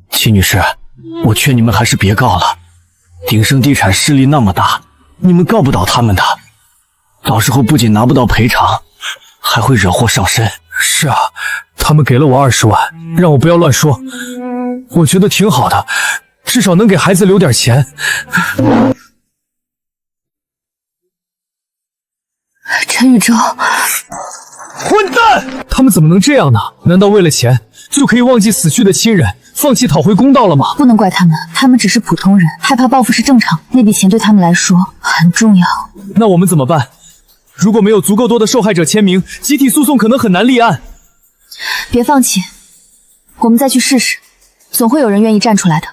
戚女士，我劝你们还是别告了，鼎盛地产势力那么大，你们告不倒他们的，到时候不仅拿不到赔偿，还会惹祸上身。是啊，他们给了我20万，让我不要乱说，我觉得挺好的，至少能给孩子留点钱。陈宇宙，混蛋！他们怎么能这样呢？难道为了钱就可以忘记死去的亲人，放弃讨回公道了吗？不能怪他们，他们只是普通人，害怕报复是正常。那笔钱对他们来说很重要。那我们怎么办？如果没有足够多的受害者签名，集体诉讼可能很难立案。别放弃，我们再去试试，总会有人愿意站出来的。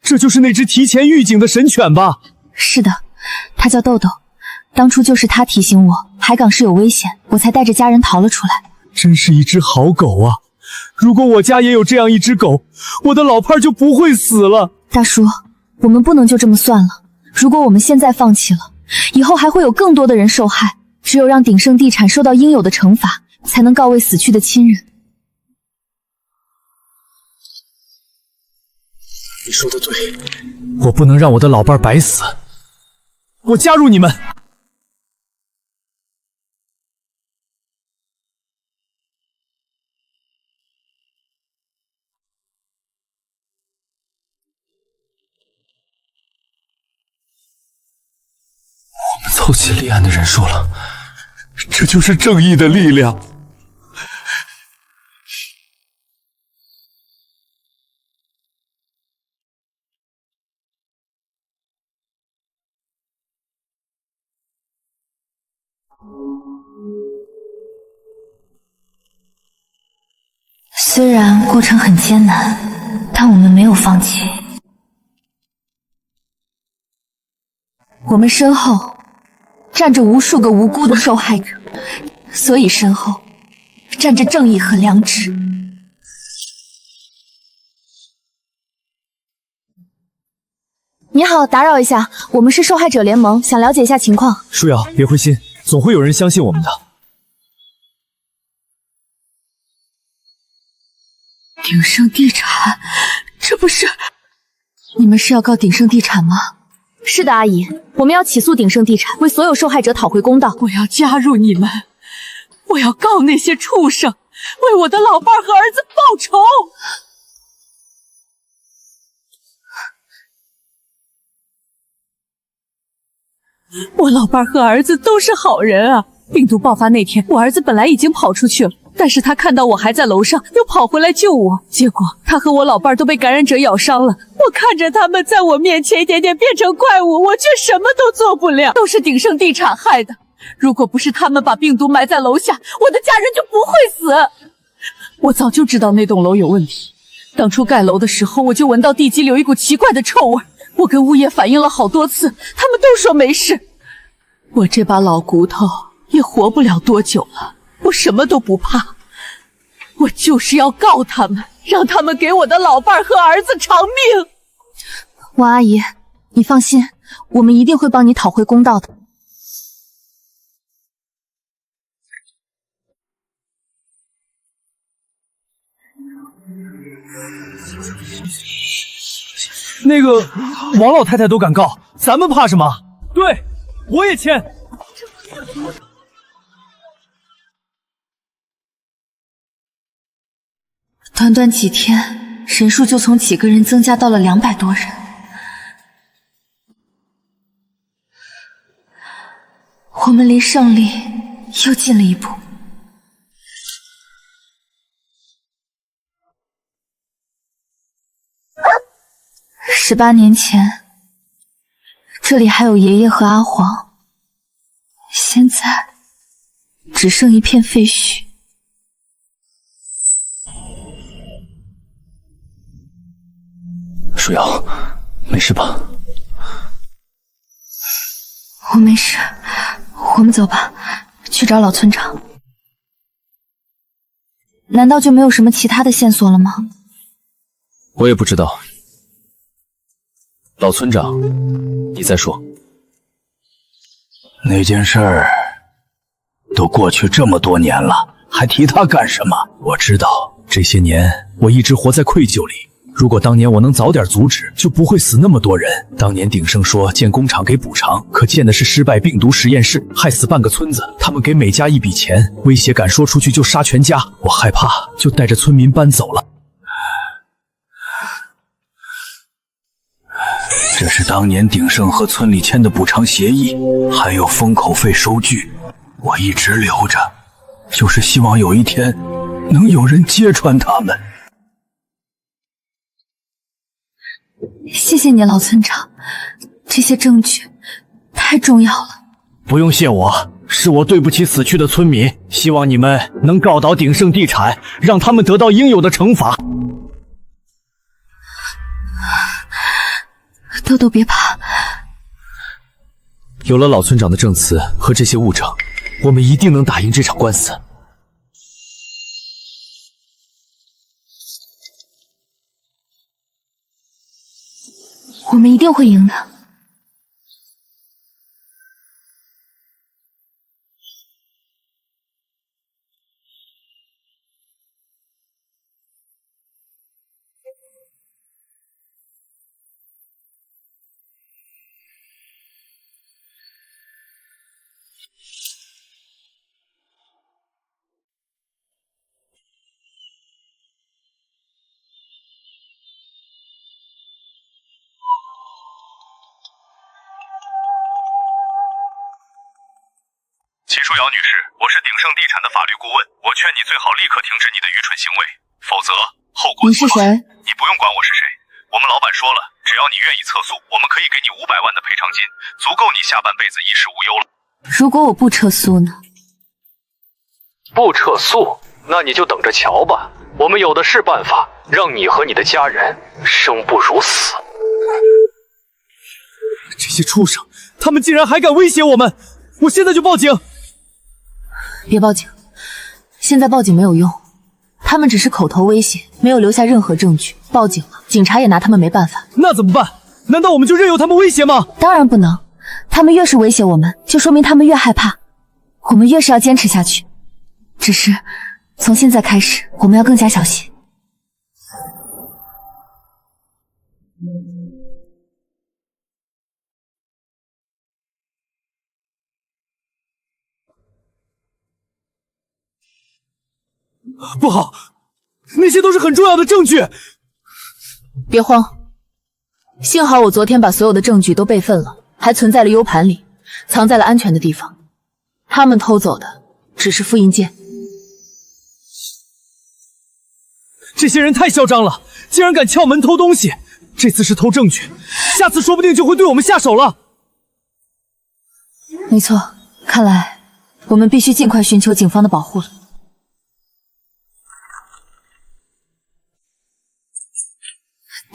这就是那只提前预警的神犬吧？是的，它叫豆豆。当初就是它提醒我海港是有危险，我才带着家人逃了出来。真是一只好狗啊！如果我家也有这样一只狗，我的老伴就不会死了。大叔，我们不能就这么算了。如果我们现在放弃了，以后还会有更多的人受害。只有让鼎盛地产受到应有的惩罚，才能告慰死去的亲人。你说的对，我不能让我的老伴白死。我加入你们。我们凑齐立案的人数了，这就是正义的力量。虽然过程很艰难，但我们没有放弃。我们身后站着无数个无辜的受害者，所以身后站着正义和良知。你好，打扰一下，我们是受害者联盟，想了解一下情况。舒瑶，别灰心，总会有人相信我们的。鼎盛地产，这不是……你们是要告鼎盛地产吗？是的，阿姨，我们要起诉鼎盛地产，为所有受害者讨回公道。我要加入你们，我要告那些畜生，为我的老伴和儿子报仇。我老伴和儿子都是好人啊！病毒爆发那天，我儿子本来已经跑出去了，但是他看到我还在楼上，又跑回来救我。结果他和我老伴都被感染者咬伤了。我看着他们在我面前一点点变成怪物，我却什么都做不了，都是鼎盛地产害的。如果不是他们把病毒埋在楼下，我的家人就不会死。我早就知道那栋楼有问题，当初盖楼的时候，我就闻到地基里有一股奇怪的臭味。我跟物业反映了好多次，他们都说没事。我这把老骨头也活不了多久了，我什么都不怕，我就是要告他们，让他们给我的老伴和儿子偿命。王阿姨，你放心，我们一定会帮你讨回公道的。那个王老太太都敢告，咱们怕什么？对，我也签。短短几天，人数就从几个人增加到了200多人。我们离胜利又近了一步。18年前，这里还有爷爷和阿黄，现在只剩一片废墟。舒瑶，没事吧？我没事，我们走吧，去找老村长。难道就没有什么其他的线索了吗？我也不知道。老村长，你再说。那件事儿都过去这么多年了，还提他干什么？我知道，这些年我一直活在愧疚里。如果当年我能早点阻止，就不会死那么多人。当年鼎盛说建工厂给补偿，可建的是失败病毒实验室，害死半个村子。他们给每家一笔钱，威胁敢说出去就杀全家。我害怕，就带着村民搬走了。这是当年鼎盛和村里签的补偿协议，还有封口费收据，我一直留着，就是希望有一天能有人揭穿他们。谢谢你，老村长，这些证据太重要了。不用谢我，是我对不起死去的村民，希望你们能告倒鼎盛地产，让他们得到应有的惩罚。豆豆别怕，有了老村长的证词和这些物证，我们一定能打赢这场官司。我们一定会赢的。秦舒瑶女士，我是鼎盛地产的法律顾问，我劝你最好立刻停止你的愚蠢行为，否则后果。你是谁？你不用管我是谁，我们老板说了，只要你愿意撤诉，我们可以给你500万的赔偿金，足够你下半辈子衣食无忧了。如果我不撤诉呢？不撤诉，那你就等着瞧吧，我们有的是办法，让你和你的家人生不如死。这些畜生，他们竟然还敢威胁我们！我现在就报警。别报警，现在报警没有用，他们只是口头威胁，没有留下任何证据。报警了，警察也拿他们没办法。那怎么办？难道我们就任由他们威胁吗？当然不能，他们越是威胁我们，就说明他们越害怕，我们越是要坚持下去。只是从现在开始，我们要更加小心。不好，那些都是很重要的证据。别慌，幸好我昨天把所有的证据都备份了，还存在了 U 盘里，藏在了安全的地方。他们偷走的只是复印件。这些人太嚣张了，竟然敢撬门偷东西。这次是偷证据，下次说不定就会对我们下手了。没错，看来我们必须尽快寻求警方的保护了。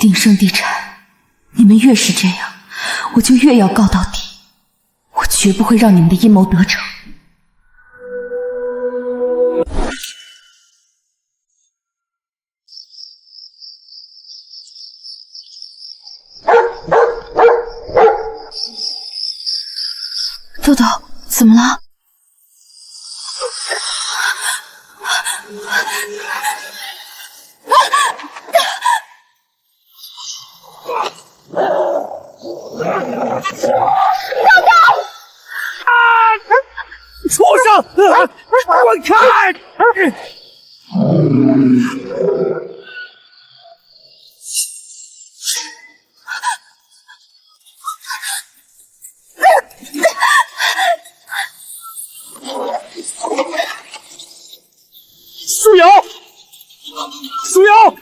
鼎盛地产，你们越是这样，我就越要告到底。我绝不会让你们的阴谋得逞。豆豆，怎么了？畜生！滚开！舒瑶，舒瑶！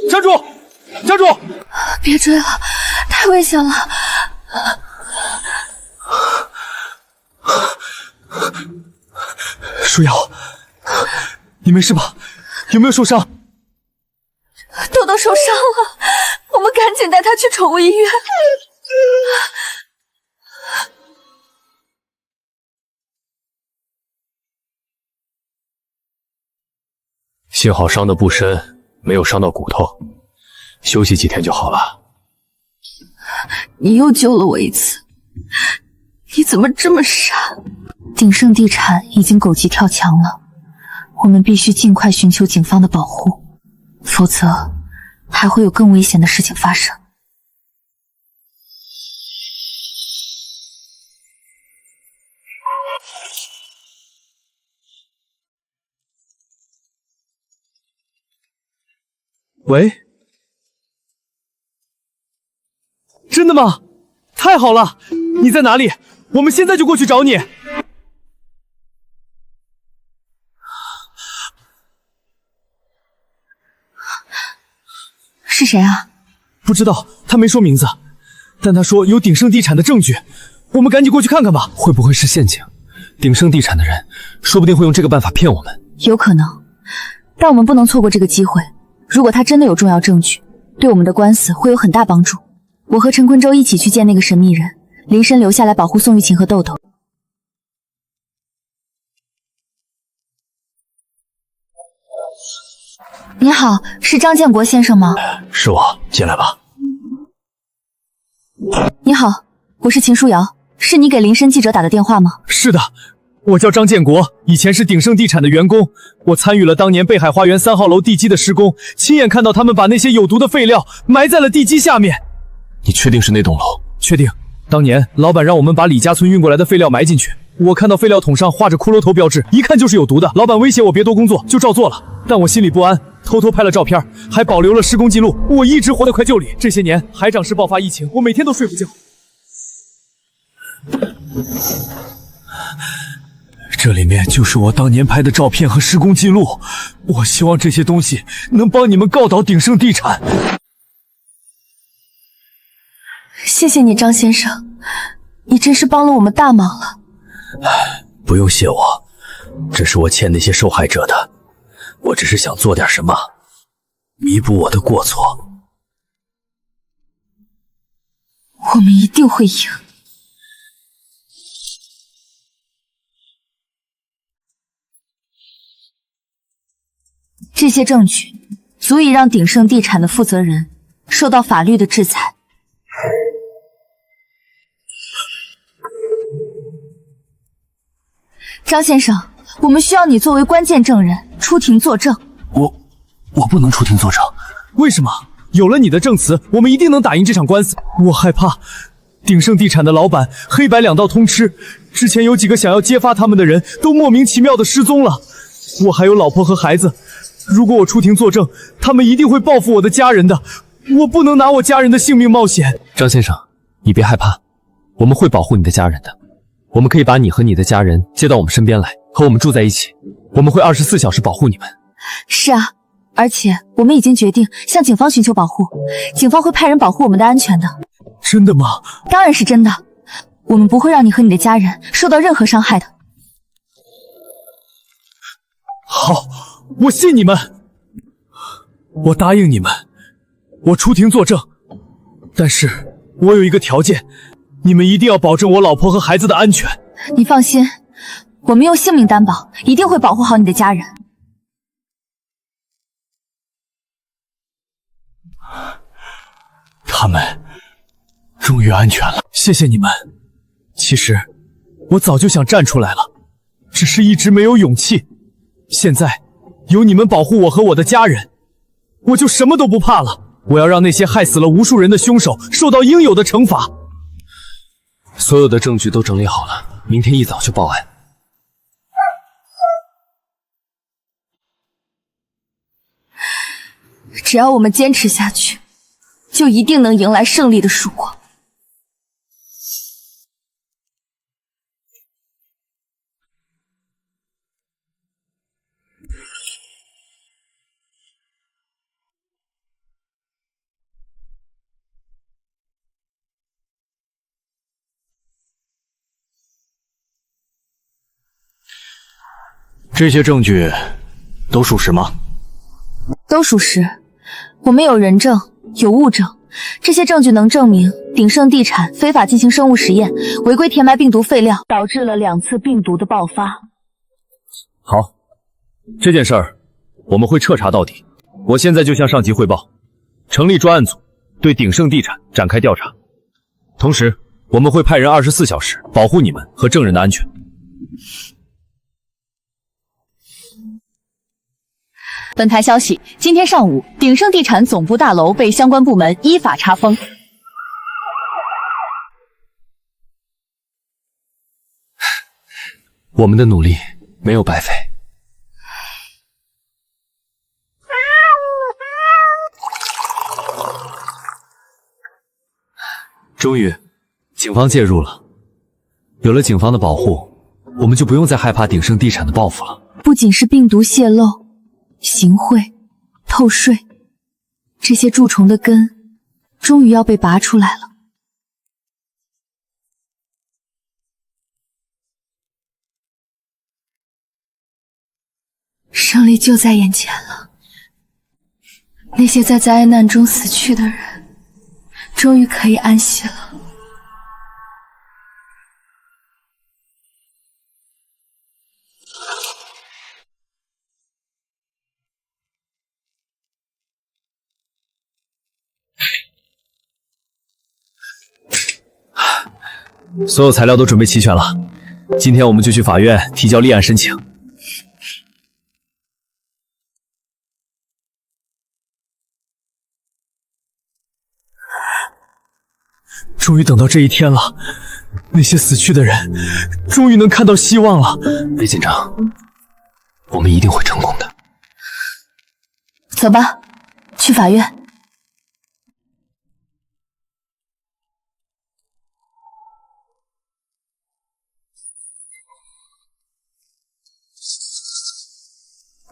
站住！站住！别追了，太危险了。舒瑶，你没事吧？有没有受伤？豆豆受伤了，我们赶紧带他去宠物医院。幸好伤得不深，没有伤到骨头，休息几天就好了。你又救了我一次，你怎么这么傻？鼎盛地产已经狗急跳墙了，我们必须尽快寻求警方的保护，否则还会有更危险的事情发生。喂？真的吗？太好了！你在哪里？我们现在就过去找你。是谁啊？不知道，他没说名字，但他说有鼎盛地产的证据，我们赶紧过去看看吧。会不会是陷阱？鼎盛地产的人说不定会用这个办法骗我们。有可能，但我们不能错过这个机会。如果他真的有重要证据，对我们的官司会有很大帮助。我和陈坤州一起去见那个神秘人，林深留下来保护宋玉琴和豆豆。你好，是张建国先生吗？是我，进来吧。你好，我是秦书瑶，是你给林深记者打的电话吗？是的，我叫张建国，以前是鼎盛地产的员工，我参与了当年贝海花园3号楼地基的施工，亲眼看到他们把那些有毒的废料埋在了地基下面。你确定是那栋楼？确定，当年老板让我们把李家村运过来的废料埋进去，我看到废料桶上画着骷髅头标志，一看就是有毒的。老板威胁我别多工作，就照做了。但我心里不安，偷偷拍了照片，还保留了施工记录。我一直活得快就里。这些年海涨市爆发疫情，我每天都睡不觉。这里面就是我当年拍的照片和施工记录，我希望这些东西能帮你们告倒鼎盛地产。谢谢你，张先生，你真是帮了我们大忙了。不用谢我，这是我欠那些受害者的，我只是想做点什么，弥补我的过错。我们一定会赢。这些证据足以让鼎盛地产的负责人受到法律的制裁。张先生，我们需要你作为关键证人出庭作证。我不能出庭作证。为什么？有了你的证词，我们一定能打赢这场官司。我害怕鼎盛地产的老板黑白两道通吃，之前有几个想要揭发他们的人都莫名其妙的失踪了。我还有老婆和孩子，如果我出庭作证，他们一定会报复我的家人的。我不能拿我家人的性命冒险。张先生，你别害怕，我们会保护你的家人的。我们可以把你和你的家人接到我们身边来，和我们住在一起。我们会24小时保护你们。是啊，而且我们已经决定向警方寻求保护，警方会派人保护我们的安全的。真的吗？当然是真的，我们不会让你和你的家人受到任何伤害的。好，我信你们，我答应你们，我出庭作证。但是我有一个条件，你们一定要保证我老婆和孩子的安全。你放心，我们用性命担保，一定会保护好你的家人。他们终于安全了，谢谢你们。其实我早就想站出来了，只是一直没有勇气。现在有你们保护我和我的家人，我就什么都不怕了。我要让那些害死了无数人的凶手受到应有的惩罚。所有的证据都整理好了，明天一早就报案。只要我们坚持下去，就一定能迎来胜利的曙光。这些证据都属实吗？都属实，我们有人证，有物证，这些证据能证明鼎盛地产非法进行生物实验，违规填埋病毒废料，导致了2次病毒的爆发。好，这件事儿我们会彻查到底。我现在就向上级汇报，成立专案组，对鼎盛地产展开调查。同时，我们会派人24小时保护你们和证人的安全。本台消息，今天上午，鼎盛地产总部大楼被相关部门依法查封。我们的努力没有白费。终于，警方介入了。有了警方的保护，我们就不用再害怕鼎盛地产的报复了。不仅是病毒泄漏、行贿、透税，这些蛀虫的根终于要被拔出来了。胜利就在眼前了。那些在灾难中死去的人，终于可以安息了。所有材料都准备齐全了，今天我们就去法院提交立案申请。终于等到这一天了，那些死去的人终于能看到希望了。别紧张，我们一定会成功的。走吧，去法院。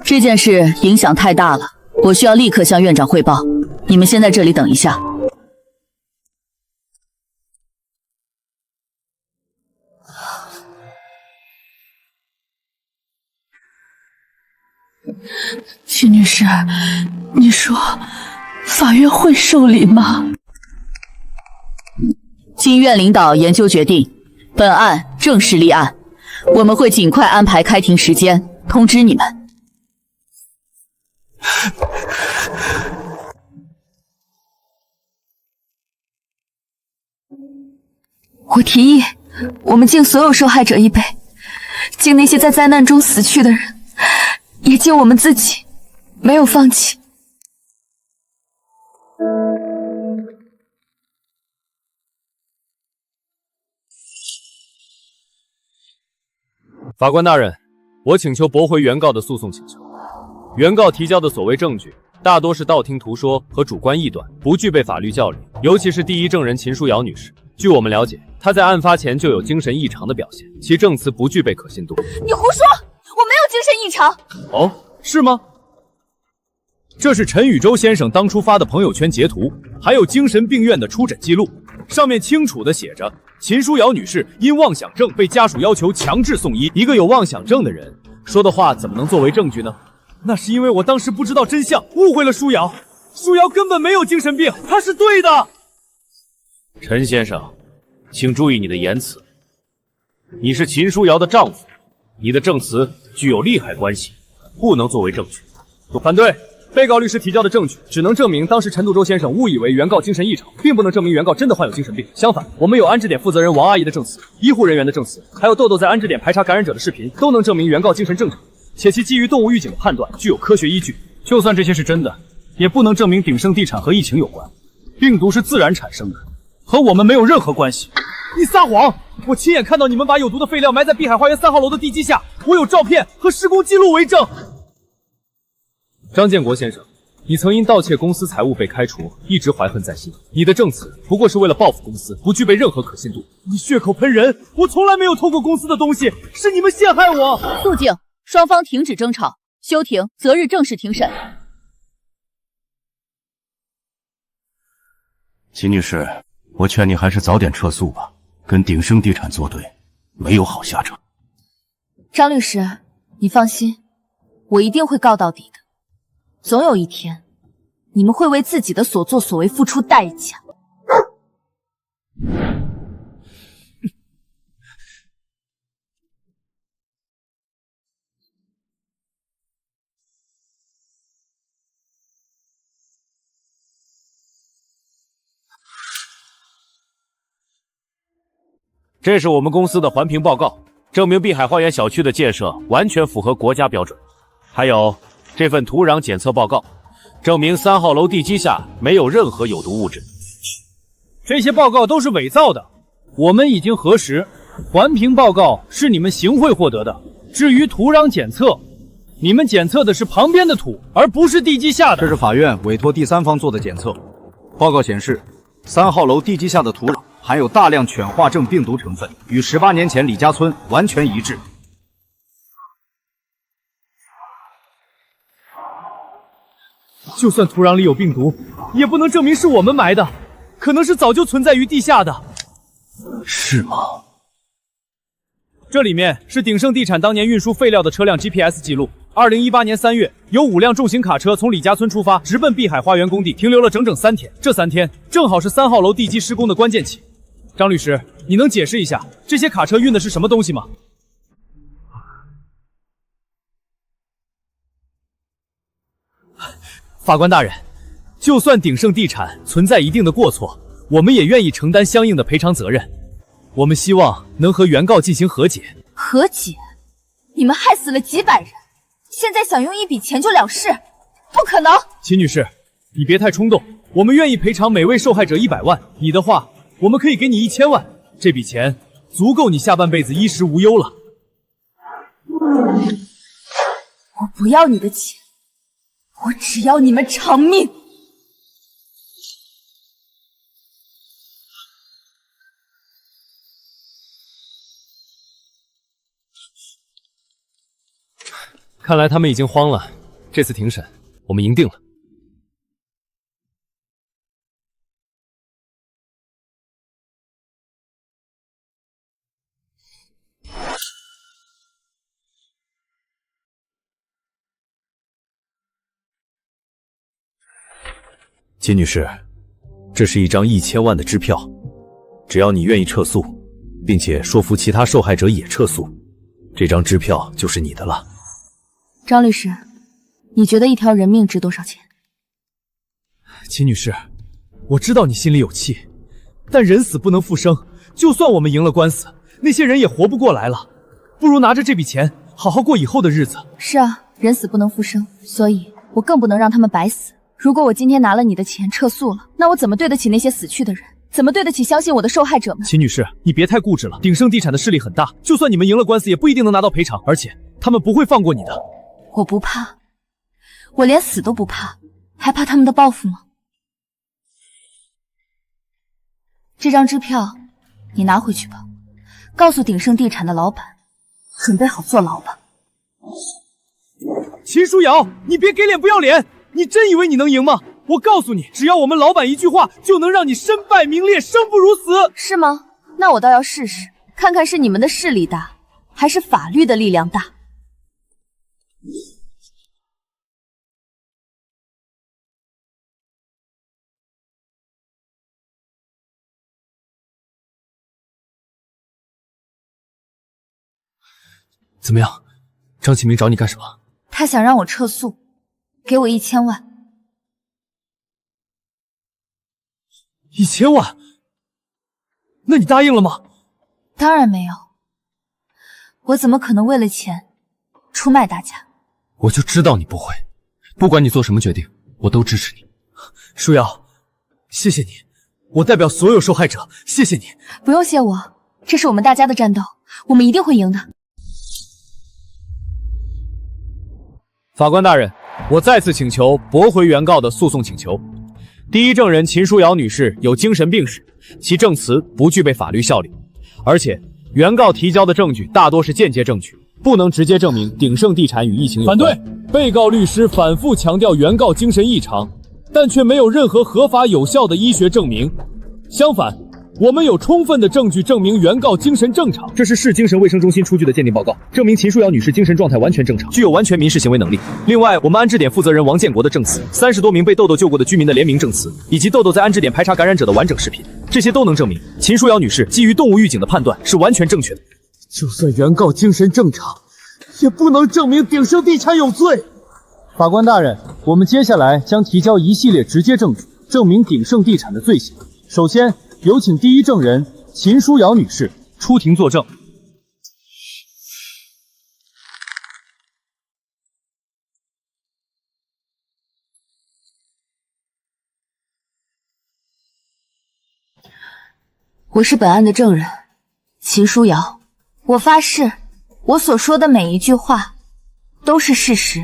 这件事影响太大了，我需要立刻向院长汇报。你们先在这里等一下。秦女士，你说法院会受理吗？经院领导研究决定，本案正式立案，我们会尽快安排开庭时间，通知你们。我提议，我们敬所有受害者一杯，敬那些在灾难中死去的人，也敬我们自己，没有放弃。法官大人，我请求驳回原告的诉讼请求。原告提交的所谓证据，大多是道听途说和主观臆断，不具备法律效力。尤其是第一证人秦书瑶女士，据我们了解，她在案发前就有精神异常的表现，其证词不具备可信度。你胡说！我没有精神异常。哦，是吗？这是陈宇洲先生当初发的朋友圈截图，还有精神病院的出诊记录，上面清楚地写着秦书瑶女士因妄想症被家属要求强制送医。一个有妄想症的人说的话怎么能作为证据呢？那是因为我当时不知道真相，误会了舒瑶。舒瑶根本没有精神病，她是对的。陈先生，请注意你的言辞。你是秦书瑶的丈夫，你的证词具有利害关系，不能作为证据。反对。被告律师提交的证据只能证明当时陈独洲先生误以为原告精神异常，并不能证明原告真的患有精神病。相反，我们有安置点负责人王阿姨的证词、医护人员的证词，还有豆豆在安置点排查感染者的视频，都能证明原告精神正常，且其基于动物预警的判断具有科学依据。就算这些是真的，也不能证明鼎盛地产和疫情有关。病毒是自然产生的，和我们没有任何关系。你撒谎！我亲眼看到你们把有毒的废料埋在碧海花园3号楼的地基下，我有照片和施工记录为证。张建国先生，你曾因盗窃公司财物被开除，一直怀恨在心。你的证词不过是为了报复公司，不具备任何可信度。你血口喷人！我从来没有偷过公司的东西，是你们陷害我！肃静，双方停止争吵，休庭，择日正式庭审。秦女士，我劝你还是早点撤诉吧，跟鼎盛地产作对，没有好下场。张律师，你放心，我一定会告到底的。总有一天，你们会为自己的所作所为付出代价。这是我们公司的环评报告，证明碧海花园小区的建设完全符合国家标准。还有这份土壤检测报告，证明3号楼地基下没有任何有毒物质。这些报告都是伪造的，我们已经核实，环评报告是你们行贿获得的。至于土壤检测，你们检测的是旁边的土，而不是地基下的。这是法院委托第三方做的检测，报告显示，3号楼地基下的土壤含有大量犬化症病毒成分，与18年前李家村完全一致。就算土壤里有病毒，也不能证明是我们埋的，可能是早就存在于地下的。是吗？这里面是鼎盛地产当年运输废料的车辆 GPS 记录， 2018年3月，有5辆重型卡车从李家村出发，直奔碧海花园工地，停留了整整3天。这3天正好是3号楼地基施工的关键期。张律师，你能解释一下这些卡车运的是什么东西吗？法官大人，就算鼎盛地产存在一定的过错，我们也愿意承担相应的赔偿责任。我们希望能和原告进行和解。和解？你们害死了几百人，现在想用一笔钱就了事，不可能！秦女士，你别太冲动，我们愿意赔偿每位受害者100万。你的话，我们可以给你1000万，这笔钱足够你下半辈子衣食无忧了。我不要你的钱，我只要你们偿命！看来他们已经慌了，这次庭审我们赢定了。金女士，这是一张1000万的支票，只要你愿意撤诉，并且说服其他受害者也撤诉，这张支票就是你的了。张律师，你觉得一条人命值多少钱？秦女士，我知道你心里有气，但人死不能复生，就算我们赢了官司，那些人也活不过来了。不如拿着这笔钱，好好过以后的日子。是啊，人死不能复生，所以我更不能让他们白死。如果我今天拿了你的钱撤诉了，那我怎么对得起那些死去的人？怎么对得起相信我的受害者们？秦女士，你别太固执了。鼎盛地产的势力很大，就算你们赢了官司，也不一定能拿到赔偿，而且他们不会放过你的。我不怕，我连死都不怕，还怕他们的报复吗？这张支票你拿回去吧，告诉鼎盛地产的老板，准备好坐牢吧。秦书瑶，你别给脸不要脸！你真以为你能赢吗？我告诉你，只要我们老板一句话，就能让你身败名裂，生不如死。是吗？那我倒要试试，看看是你们的势力大，还是法律的力量大。怎么样？张启明找你干什么？他想让我撤诉，给我1000万。1000万？那你答应了吗？当然没有，我怎么可能为了钱出卖大家？我就知道你不会，不管你做什么决定，我都支持你。舒瑶，谢谢你，我代表所有受害者，谢谢你。不用谢我，这是我们大家的战斗，我们一定会赢的。法官大人，我再次请求驳回原告的诉讼请求。第一证人秦书瑶女士有精神病史，其证词不具备法律效力，而且原告提交的证据大多是间接证据，不能直接证明鼎盛地产与疫情有关。反对！被告律师反复强调原告精神异常，但却没有任何合法有效的医学证明。相反，我们有充分的证据证明原告精神正常。这是市精神卫生中心出具的鉴定报告，证明秦书瑶女士精神状态完全正常，具有完全民事行为能力。另外，我们安置点负责人王建国的证词，30多名被豆豆救过的居民的联名证词，以及豆豆在安置点排查感染者的完整视频，这些都能证明秦书瑶女士基于动物预警的判断是完全正确的。就算原告精神正常，也不能证明鼎盛地产有罪。法官大人，我们接下来将提交一系列直接证据，证明鼎盛地产的罪行。首先，有请第一证人秦书瑶女士出庭作证。我是本案的证人，秦书瑶。我发誓，我所说的每一句话都是事实。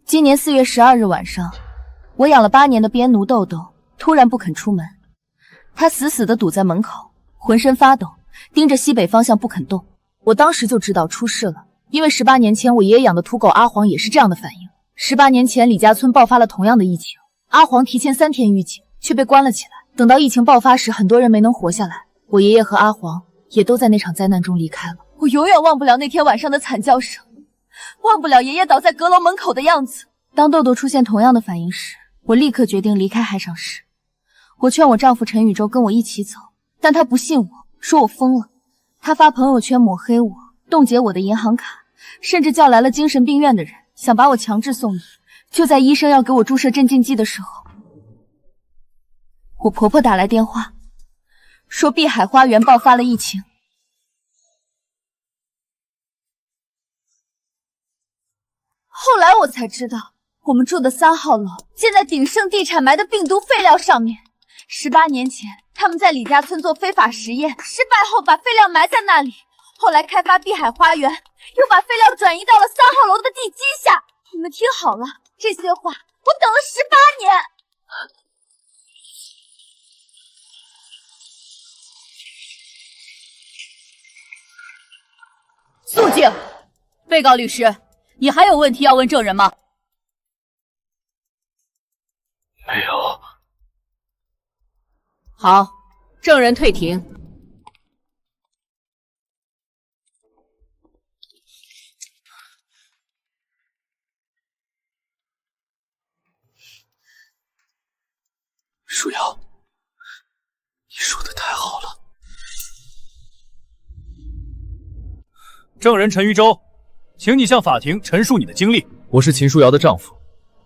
今年4月12日晚上，我养了8年的边奴豆豆突然不肯出门，他死死地堵在门口，浑身发抖，盯着西北方向不肯动。我当时就知道出事了，因为18年前我爷爷养的土狗阿黄也是这样的反应。18年前李家村爆发了同样的疫情，阿黄提前3天预警，却被关了起来。等到疫情爆发时，很多人没能活下来，我爷爷和阿黄也都在那场灾难中离开了。我永远忘不了那天晚上的惨叫声，忘不了爷爷倒在阁楼门口的样子。当豆豆出现同样的反应时，我立刻决定离开海上市。我劝我丈夫陈宇宙跟我一起走，但他不信我，说我疯了。他发朋友圈抹黑我，冻结我的银行卡，甚至叫来了精神病院的人，想把我强制送医。就在医生要给我注射镇静剂的时候，我婆婆打来电话，说碧海花园爆发了疫情。后来我才知道，我们住的3号楼建在鼎盛地产埋的病毒废料上面。18年前，他们在李家村做非法实验，失败后把废料埋在那里。后来开发碧海花园，又把废料转移到了3号楼的地基下。你们听好了，这些话我等了18年。肃静！被告律师，你还有问题要问证人吗？没有。好，证人退庭。舒瑶，你说的太好了。证人陈玉洲，请你向法庭陈述你的经历。我是秦舒瑶的丈夫。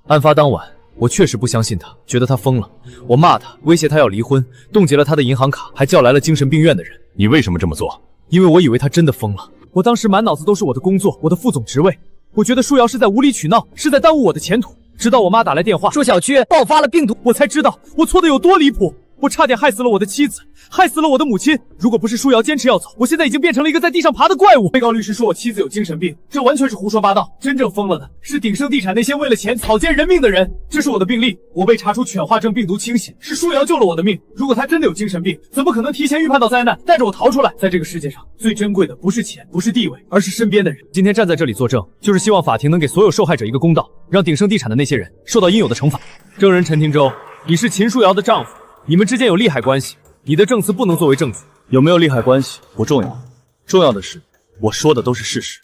案发当晚，我确实不相信他，觉得他疯了。我骂他，威胁他要离婚，冻结了他的银行卡，还叫来了精神病院的人。你为什么这么做？因为我以为他真的疯了。我当时满脑子都是我的工作，我的副总职位。我觉得舒瑶是在无理取闹，是在耽误我的前途。直到我妈打来电话说小区爆发了病毒，我才知道我错的有多离谱。我差点害死了我的妻子，害死了我的母亲。如果不是舒瑶坚持要走，我现在已经变成了一个在地上爬的怪物。被告律师说我妻子有精神病，这完全是胡说八道。真正疯了的是鼎盛地产那些为了钱草菅人命的人。这是我的病历，我被查出犬化症病毒侵袭，是舒瑶救了我的命。如果他真的有精神病，怎么可能提前预判到灾难，带着我逃出来？在这个世界上，最珍贵的不是钱，不是地位，而是身边的人。今天站在这里作证，就是希望法庭能给所有受害者一个公道，让鼎盛地产的那些人受到应有的惩罚。证人陈廷洲，你是秦舒瑶的丈夫，你们之间有利害关系，你的证词不能作为证据。有没有利害关系不重要，重要的是我说的都是事实。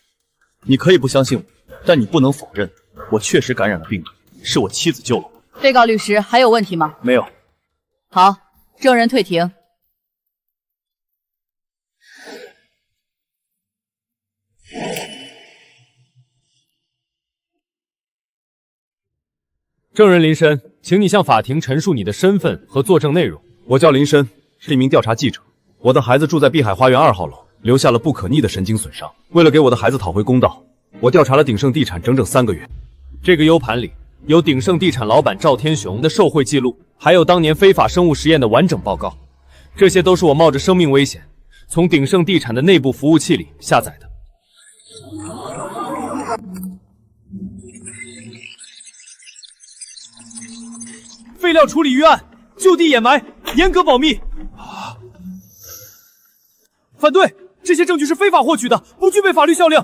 你可以不相信我，但你不能否认我确实感染了病毒，是我妻子救了我。被告律师还有问题吗？没有。好，证人退庭。证人林深，请你向法庭陈述你的身份和作证内容。我叫林深，是一名调查记者。我的孩子住在碧海花园2号楼，留下了不可逆的神经损伤。为了给我的孩子讨回公道，我调查了鼎盛地产整整3个月。这个 U 盘里有鼎盛地产老板赵天雄的受贿记录，还有当年非法生物实验的完整报告。这些都是我冒着生命危险从鼎盛地产的内部服务器里下载的。废料处理预案，就地掩埋，严格保密。反对，这些证据是非法获取的，不具备法律效力。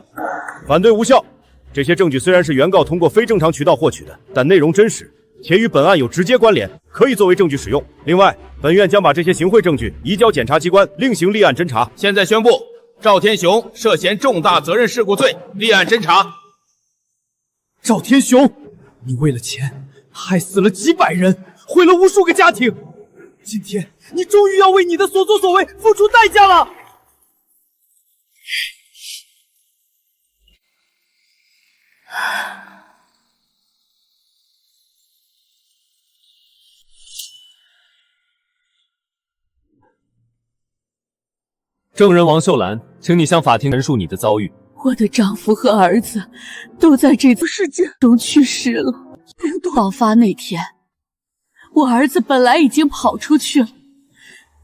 反对无效。这些证据虽然是原告通过非正常渠道获取的，但内容真实，且与本案有直接关联，可以作为证据使用。另外，本院将把这些行贿证据移交检察机关另行立案侦查。现在宣布，赵天雄涉嫌重大责任事故罪，立案侦查。赵天雄，你为了钱害死了几百人，毁了无数个家庭，今天你终于要为你的所作所为付出代价了。证人王秀兰，请你向法庭陈述你的遭遇。我的丈夫和儿子都在这次事件中去世了。病毒爆发那天，我儿子本来已经跑出去了，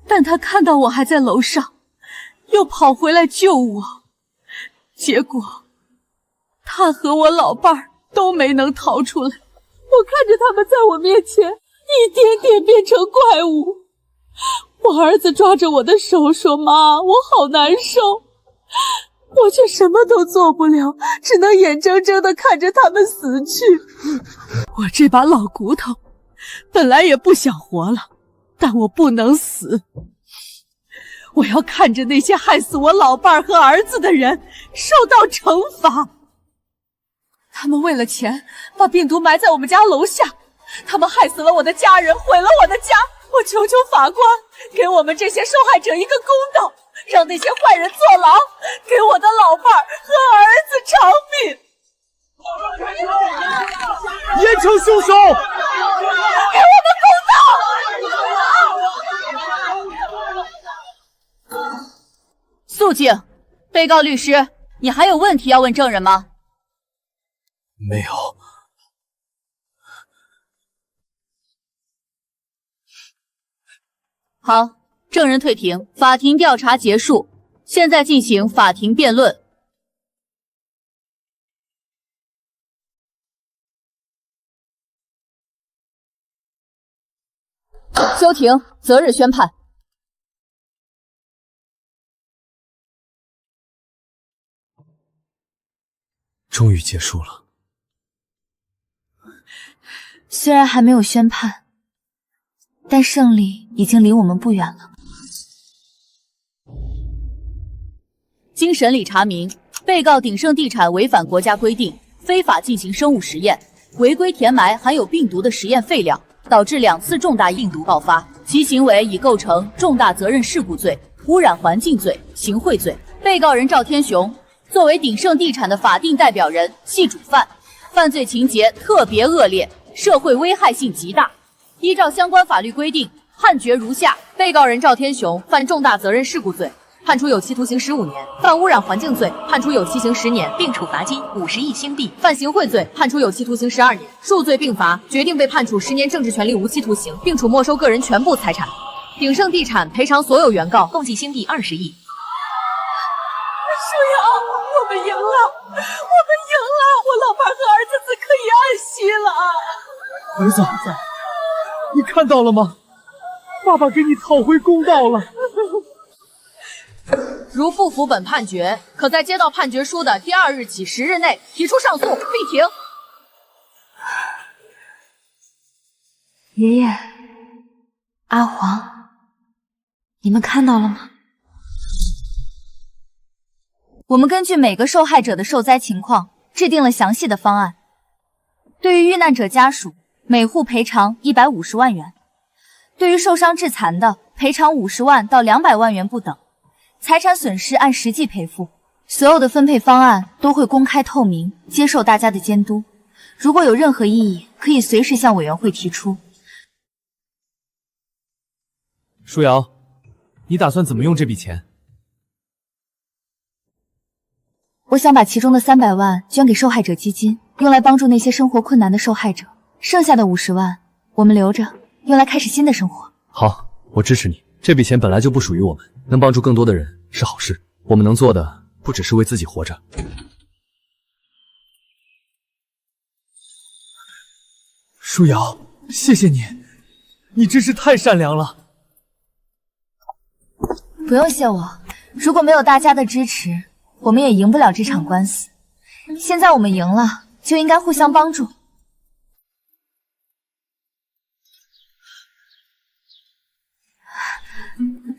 但他看到我还在楼上，又跑回来救我。结果他和我老伴儿都没能逃出来。我看着他们在我面前一点点变成怪物。我儿子抓着我的手说：“妈，我好难受。”我却什么都做不了，只能眼睁睁地看着他们死去。我这把老骨头本来也不想活了，但我不能死。我要看着那些害死我老伴儿和儿子的人受到惩罚。他们为了钱把病毒埋在我们家楼下，他们害死了我的家人，毁了我的家。我求求法官，给我们这些受害者一个公道，让那些坏人坐牢，给我的老伴儿和儿子偿命。严惩凶手！给我们公道！肃静，被告律师，你还有问题要问证人吗？没有。好，证人退庭，法庭调查结束，现在进行法庭辩论。休庭，择日宣判。终于结束了。虽然还没有宣判，但胜利已经离我们不远了。经审理查明，被告鼎盛地产违反国家规定，非法进行生物实验，违规填埋含有病毒的实验废料，导致2次重大病毒爆发，其行为已构成重大责任事故罪、污染环境罪、行贿罪。被告人赵天雄作为鼎盛地产的法定代表人，系主犯，犯罪情节特别恶劣，社会危害性极大。依照相关法律规定，判决如下：被告人赵天雄犯重大责任事故罪，判处有期徒刑15年；犯污染环境罪，判处有期刑10年，并处罚金50亿新币；犯行贿罪，判处有期徒刑12年。数罪并罚，决定被判处10年政治权利无期徒刑，并处没收个人全部财产。鼎盛地产赔偿所有原告共计新币20亿。舒瑶，我们赢了，我们赢了，我老伴和儿子可以安息了。儿子，你看到了吗？爸爸给你讨回公道了。如不服本判决，可在接到判决书的第2日起10日内提出上诉，并停。爷爷，阿黄，你们看到了吗？我们根据每个受害者的受灾情况，制定了详细的方案。对于遇难者家属，每户赔偿150万元；对于受伤致残的，赔偿50万到200万元不等。财产损失按实际赔付，所有的分配方案都会公开透明，接受大家的监督。如果有任何异议，可以随时向委员会提出。舒瑶，你打算怎么用这笔钱？我想把其中的300万捐给受害者基金，用来帮助那些生活困难的受害者。剩下的50万，我们留着，用来开始新的生活。好，我支持你。这笔钱本来就不属于我们，能帮助更多的人是好事。我们能做的不只是为自己活着。舒瑶，谢谢你，你真是太善良了。不用谢我，如果没有大家的支持，我们也赢不了这场官司。现在我们赢了，就应该互相帮助。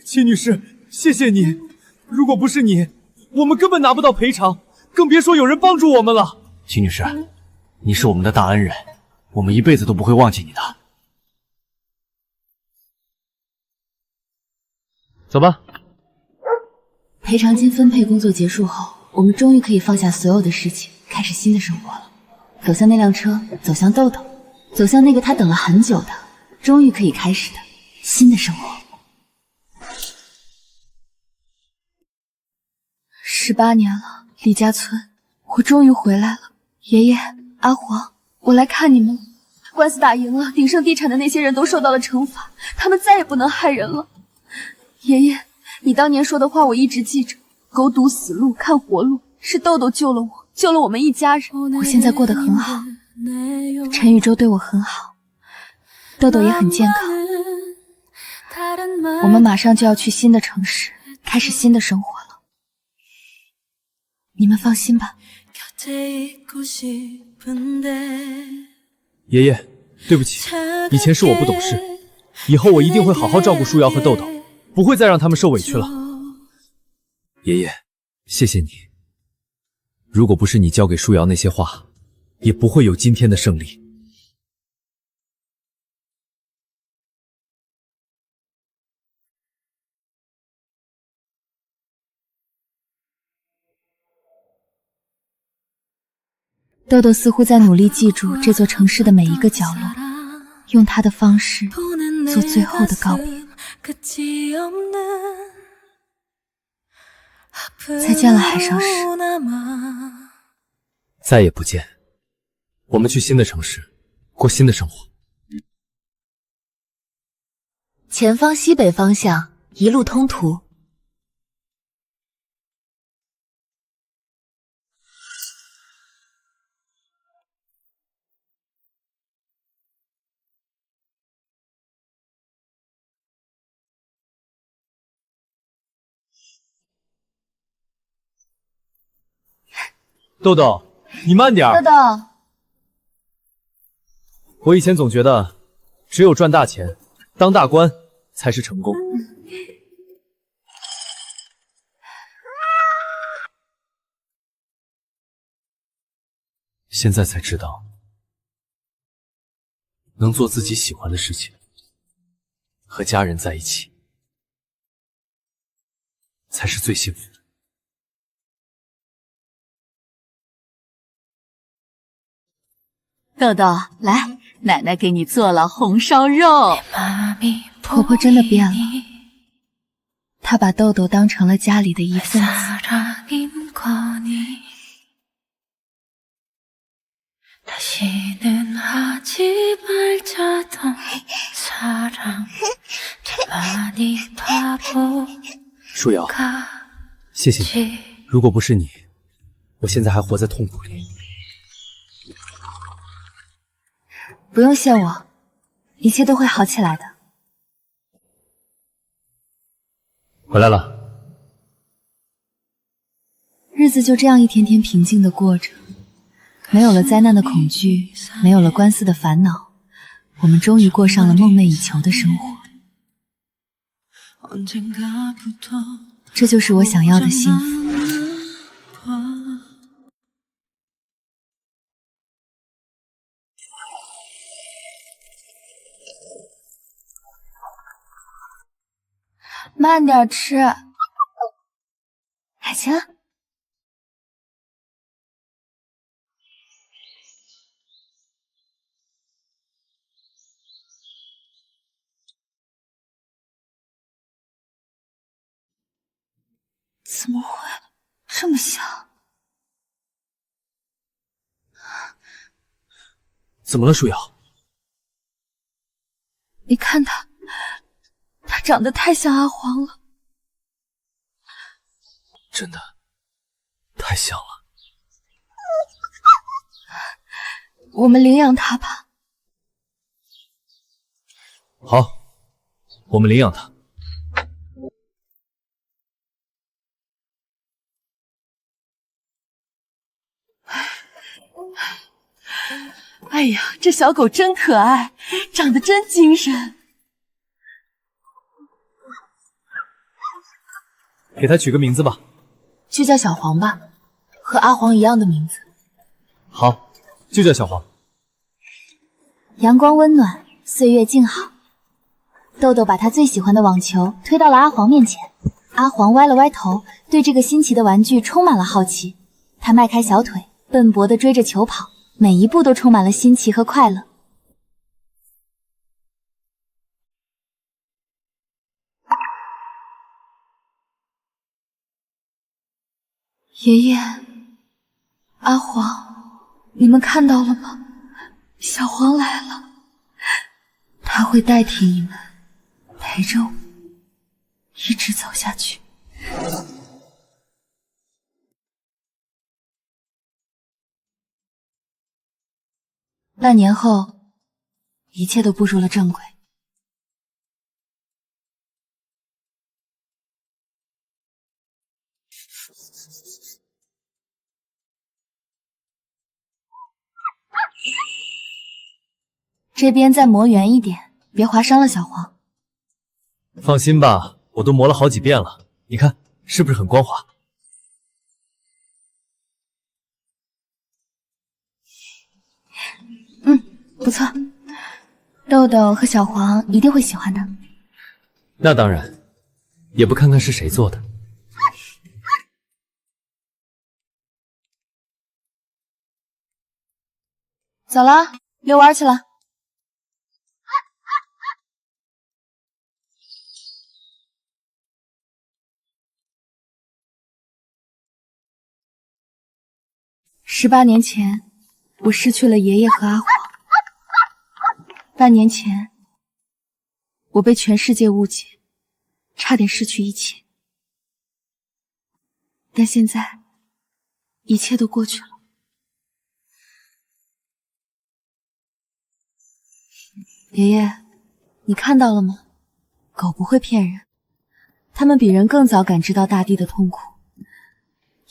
戚女士，谢谢你，如果不是你，我们根本拿不到赔偿，更别说有人帮助我们了。戚女士，你是我们的大恩人，我们一辈子都不会忘记你的。走吧。赔偿金分配工作结束后，我们终于可以放下所有的事情，开始新的生活了。走向那辆车，走向豆豆，走向那个他等了很久的，终于可以开始的新的生活。18年了，李家村，我终于回来了。爷爷，阿黄，我来看你们了。官司打赢了，鼎盛地产的那些人都受到了惩罚，他们再也不能害人了。爷爷，你当年说的话我一直记着，狗堵死路看活路，是豆豆救了我，救了我们一家人。我现在过得很好，陈宇洲对我很好，豆豆也很健康。我们马上就要去新的城市，开始新的生活了。你们放心吧。爷爷，对不起，以前是我不懂事，以后我一定会好好照顾舒瑶和豆豆，不会再让他们受委屈了。爷爷，谢谢你。如果不是你教给舒瑶那些话，也不会有今天的胜利。豆豆似乎在努力记住这座城市的每一个角落，用他的方式做最后的告别。再见了，海上市。再也不见。我们去新的城市，过新的生活。前方西北方向，一路通途。豆豆，你慢点儿。豆豆，我以前总觉得，只有赚大钱、当大官才是成功。现在才知道，能做自己喜欢的事情，和家人在一起，才是最幸福的。豆豆，来，奶奶给你做了红烧肉。婆婆真的变了，她把豆豆当成了家里的一份子。舒瑶，谢谢你，如果不是你，我现在还活在痛苦里。不用谢我，一切都会好起来的。回来了。日子就这样一天天平静地过着，没有了灾难的恐惧，没有了官司的烦恼，我们终于过上了梦寐以求的生活。这就是我想要的幸福。慢点吃，海清。怎么会这么香？怎么了，舒瑶？你看他长得太像阿黄了。真的太像了。我们领养他吧。好，我们领养他。哎呀，这小狗真可爱，长得真精神。给他取个名字吧。就叫小黄吧，和阿黄一样的名字。好，就叫小黄。阳光温暖，岁月静好。豆豆把他最喜欢的网球推到了阿黄面前，阿黄歪了歪头，对这个新奇的玩具充满了好奇。他迈开小腿，笨拙地追着球跑，每一步都充满了新奇和快乐。爷爷，阿黄，你们看到了吗？小黄来了，他会代替你们，陪着我，一直走下去。半年后，一切都步入了正轨。这边再磨圆一点，别划伤了小黄。放心吧，我都磨了好几遍了，你看是不是很光滑？不错，豆豆和小黄一定会喜欢的。那当然，也不看看是谁做的。走了，遛弯去了。18年前，我失去了爷爷和阿黄。半年前，我被全世界误解，差点失去一切。但现在，一切都过去了。爷爷，你看到了吗？狗不会骗人，它们比人更早感知到大地的痛苦，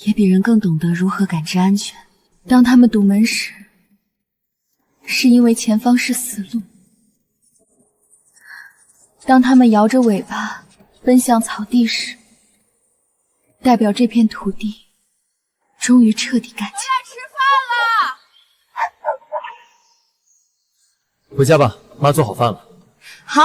也比人更懂得如何感知安全。当它们堵门时，是因为前方是死路；当它们摇着尾巴奔向草地时，代表这片土地终于彻底干净。吃饭了。回家吧，妈做好饭了。好。